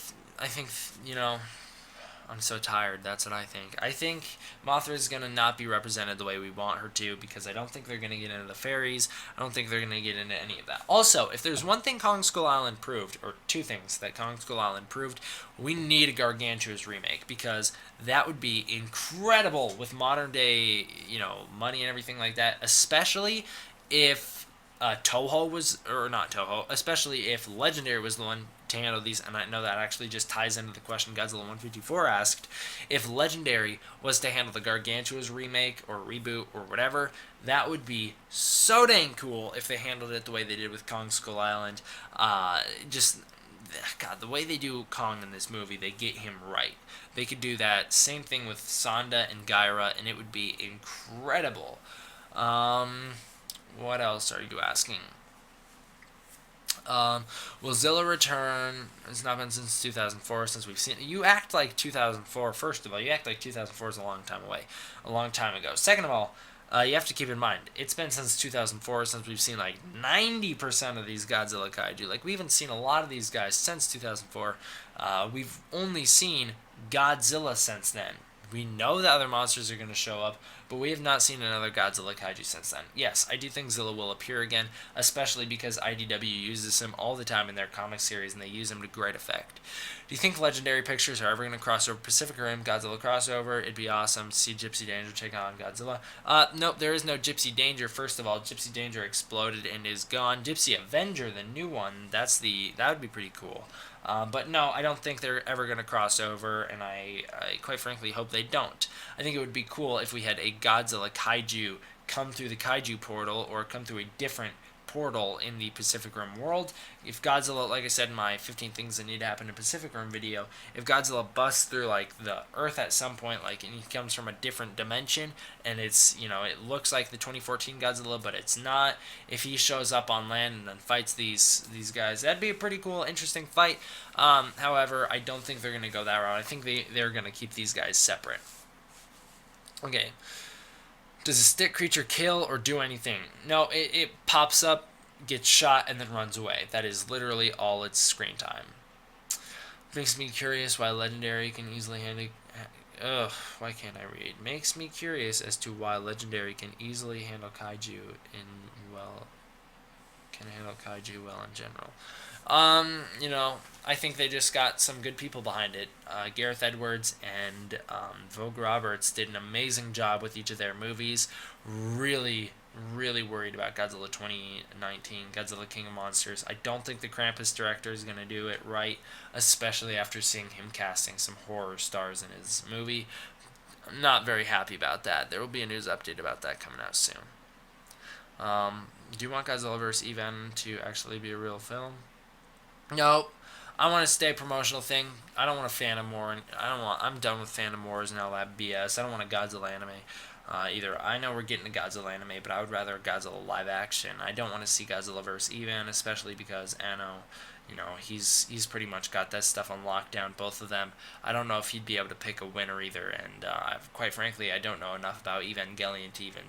[SPEAKER 1] I'm so tired. That's what I think. I think Mothra is gonna not be represented the way we want her to because I don't think they're gonna get into the fairies. I don't think they're gonna get into any of that. Also, if there's one thing Kong Skull Island proved, or two things that Kong Skull Island proved, we need a Gargantua's remake because that would be incredible with modern day, money and everything like that. Especially if Toho was, or not Toho, especially if Legendary was the one to handle these, and I know that actually just ties into the question Godzilla 154 asked. If Legendary was to handle the Gargantua's remake or reboot or whatever, that would be so dang cool if they handled it the way they did with Kong Skull Island. Just, God, the way they do Kong in this movie, they get him right. They could do that same thing with Sonda and Gyra, and it would be incredible. What else are you asking? Will Zilla return? It's not been since 2004 since we've seen it. You act like 2004, first of all. You act like 2004 is a long time away. A long time ago. Second of all, you have to keep in mind, it's been since 2004 since we've seen like 90% of these Godzilla kaiju. Like, we haven't seen a lot of these guys since 2004. We've only seen Godzilla since then. We know that other monsters are going to show up, but we have not seen another Godzilla kaiju since then. Yes, I do think Zilla will appear again, especially because IDW uses him all the time in their comic series, and they use him to great effect. Do you think Legendary Pictures are ever going to cross over Pacific Rim Godzilla crossover? It'd be awesome to see Gypsy Danger take on Godzilla. Nope, there is no Gypsy Danger. First of all, Gypsy Danger exploded and is gone. Gypsy Avenger, the new one, that would be pretty cool. But no, I don't think they're ever going to cross over, and I quite frankly hope they don't. I think it would be cool if we had a Godzilla kaiju come through the kaiju portal or come through a different portal in the Pacific Rim world. If Godzilla, like I said in my 15 things that need to happen in Pacific Rim video, if Godzilla busts through like the Earth at some point, like, and he comes from a different dimension, and it's, it looks like the 2014 Godzilla, but it's not. If he shows up on land and then fights these guys, that'd be a pretty cool, interesting fight. However, I don't think they're gonna go that route. I think they're gonna keep these guys separate. Okay. Does a stick creature kill or do anything? No, it pops up, gets shot, and then runs away. That is literally all its screen time. Makes me curious why Legendary can easily handle... Ugh, why can't I read? Makes me curious as to why Legendary can easily handle kaiju can handle kaiju well in general. I think they just got some good people behind it. Gareth Edwards and Vogue Roberts did an amazing job with each of their movies. Really, really worried about Godzilla 2019, Godzilla King of Monsters. I don't think the Krampus director is going to do it right, especially after seeing him casting some horror stars in his movie. I'm not very happy about that. There will be a news update about that coming out soon. Do you want Godzilla vs. Evan to actually be a real film? No, I want to stay promotional thing. I don't want a Phantom War. I'm done with Phantom Wars and all that BS. I don't want a Godzilla anime either. I know we're getting a Godzilla anime, but I would rather a Godzilla live action. I don't want to see Godzilla vs. Evan, especially because Anno, he's pretty much got that stuff on lockdown. Both of them. I don't know if he'd be able to pick a winner either. And quite frankly, I don't know enough about Evangelion to even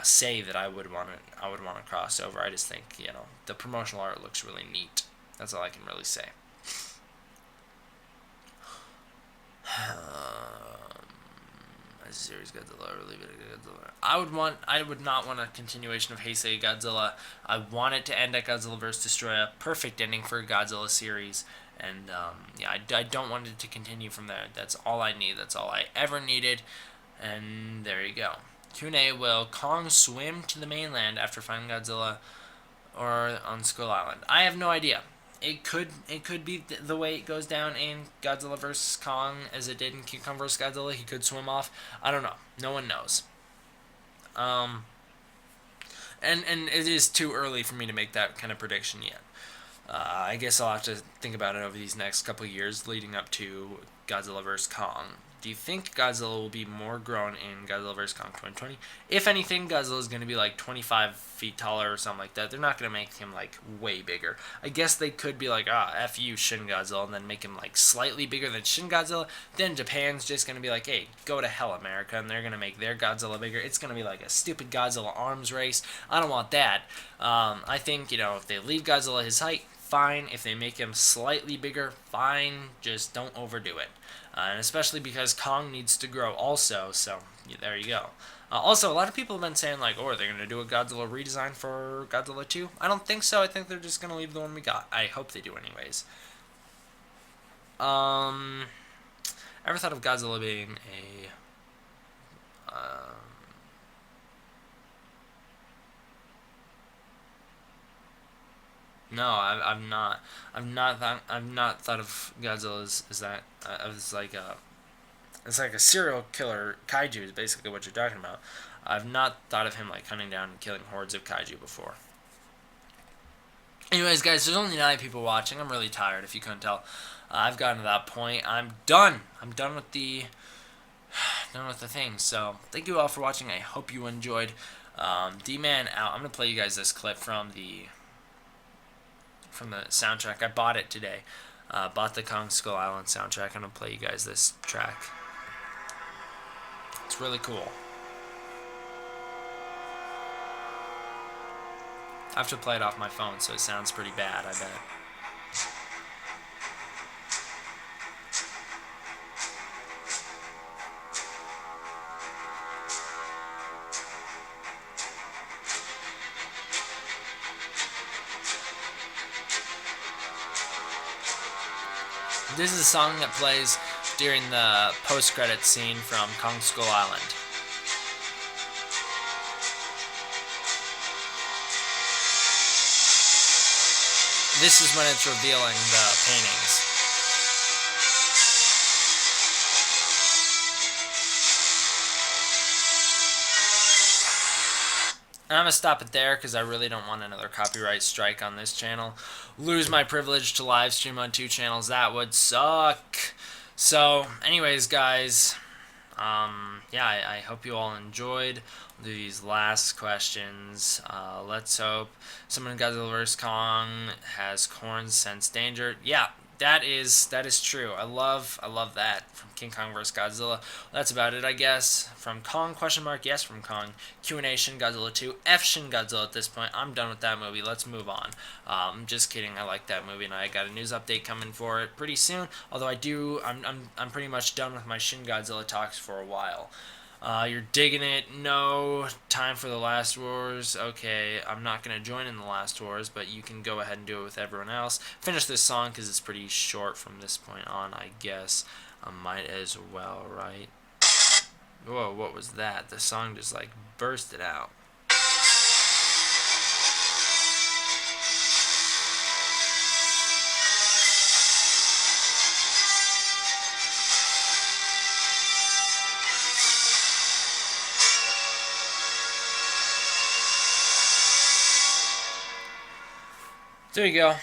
[SPEAKER 1] say that I would want to crossover. I just think the promotional art looks really neat. That's all I can really say. Series Godzilla, or leave it at Godzilla. I would not want a continuation of Heisei Godzilla. I want it to end at Godzilla vs. Destroya. Perfect ending for a Godzilla series. And I don't want it to continue from there. That's all I need. That's all I ever needed. And there you go. Q&A, will Kong swim to the mainland after finding Godzilla or on Skull Island? I have no idea. It could be the way it goes down in Godzilla vs. Kong as it did in King Kong vs. Godzilla. He could swim off. I don't know. No one knows. And it is too early for me to make that kind of prediction yet. I guess I'll have to think about it over these next couple of years leading up to Godzilla vs. Kong. Do you think Godzilla will be more grown in Godzilla vs. Kong 2020? If anything, Godzilla is going to be like 25 feet taller or something like that. They're not going to make him like way bigger. I guess they could be like, F you, Shin Godzilla, and then make him like slightly bigger than Shin Godzilla. Then Japan's just going to be like, hey, go to hell, America, and they're going to make their Godzilla bigger. It's going to be like a stupid Godzilla arms race. I don't want that. I think, if they leave Godzilla his height, fine. If they make him slightly bigger, fine. Just don't overdo it. And especially because Kong needs to grow also, so there you go. Also, a lot of people have been saying, like, are they going to do a Godzilla redesign for Godzilla 2? I don't think so. I think they're just going to leave the one we got. I hope they do anyways. Ever thought of Godzilla being a... No, I've not. I've not thought of Godzilla as that. As like a. It's like a serial killer kaiju is basically what you're talking about. I've not thought of him like hunting down and killing hordes of kaiju before. Anyways, guys, there's only 9 people watching. I'm really tired. If you couldn't tell, I've gotten to that point. I'm done. I'm done with the thing. So thank you all for watching. I hope you enjoyed. D Man out. I'm gonna play you guys this clip from the soundtrack. I bought it today. Bought the Kong Skull Island soundtrack. I'm gonna play you guys this track. It's really cool. I have to play it off my phone, so it sounds pretty bad, I bet. This is a song that plays during the post-credits scene from Kong Skull Island. This is when it's revealing the paintings. And I'm going to stop it there because I really don't want another copyright strike on this channel. Lose my privilege to live stream on 2 channels. That would suck. So, anyways, guys, yeah, I hope you all enjoyed. We'll do these last questions. Let's hope someone in Godzilla vs. Kong has corns sense danger. Yeah, that is true. I love that from King Kong vs. Godzilla. That's about it, I guess. From Kong, question mark, yes, from Kong. Q&A, Shin Godzilla 2. F Shin Godzilla at this point. I'm done with that movie. Let's move on. Just kidding. I like that movie, and I got a news update coming for it pretty soon. Although I'm pretty much done with my Shin Godzilla talks for a while. You're digging it. No. Time for the Last Wars. Okay, I'm not going to join in the Last Wars, but you can go ahead and do it with everyone else. Finish this song because it's pretty short from this point on, I guess. I might as well, right? Whoa, what was that? The song just like bursted out. There you go.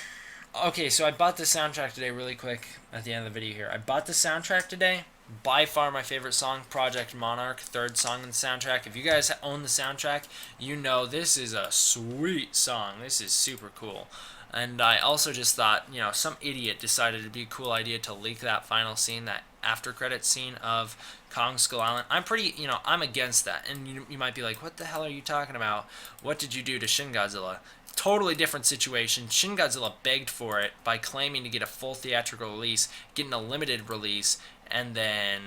[SPEAKER 1] Okay, so I bought the soundtrack today really quick at the end of the video here. I bought the soundtrack today. By far my favorite song, Project Monarch, 3rd song in the soundtrack. If you guys own the soundtrack, you know this is a sweet song. This is super cool. And I also just thought, some idiot decided it'd be a cool idea to leak that final scene, that after credits scene of Kong Skull Island. I'm against that. And you might be like, what the hell are you talking about? What did you do to Shin Godzilla? Totally different situation. Shin Godzilla begged for it by claiming to get a full theatrical release, getting a limited release, and then,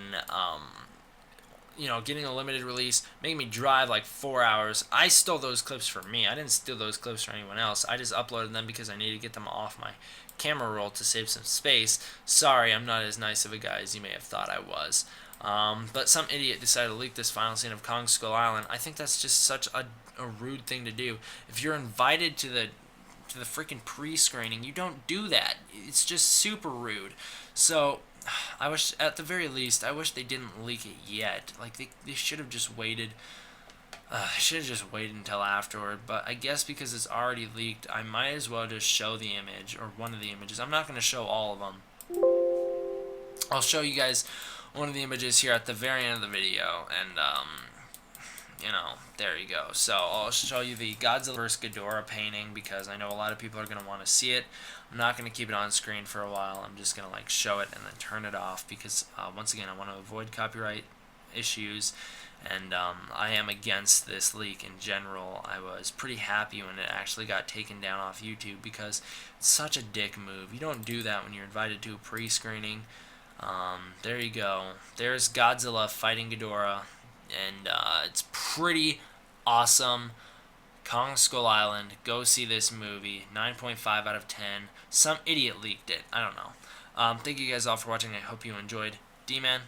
[SPEAKER 1] getting a limited release, making me drive like 4 hours. I stole those clips for me. I didn't steal those clips for anyone else. I just uploaded them because I needed to get them off my camera roll to save some space. Sorry, I'm not as nice of a guy as you may have thought I was. But some idiot decided to leak this final scene of Kong Skull Island. I think that's just such a rude thing to do. If you're invited to the freaking pre-screening, you don't do that. It's just super rude. So I wish, at the very least, I wish they didn't leak it yet. Like they should have just waited. I should have just waited until afterward, but I guess because it's already leaked, I might as well just show the image, or one of the images. I'm not going to show all of them. I'll show you guys one of the images here at the very end of the video, and, there you go. So, I'll show you the Godzilla vs. Ghidorah painting, because I know a lot of people are going to want to see it. I'm not going to keep it on screen for a while. I'm just going to, show it and then turn it off, because, once again, I want to avoid copyright issues, and I am against this leak in general. I was pretty happy when it actually got taken down off YouTube, because it's such a dick move. You don't do that when you're invited to a pre-screening. There you go. There's Godzilla fighting Ghidorah, and it's pretty awesome. Kong Skull Island. Go see this movie. 9.5 out of 10. Some idiot leaked it. I don't know. Thank you guys all for watching. I hope you enjoyed. D Man,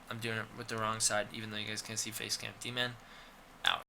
[SPEAKER 1] I'm doing it with the wrong side, even though you guys can't see face cam. D Man, out.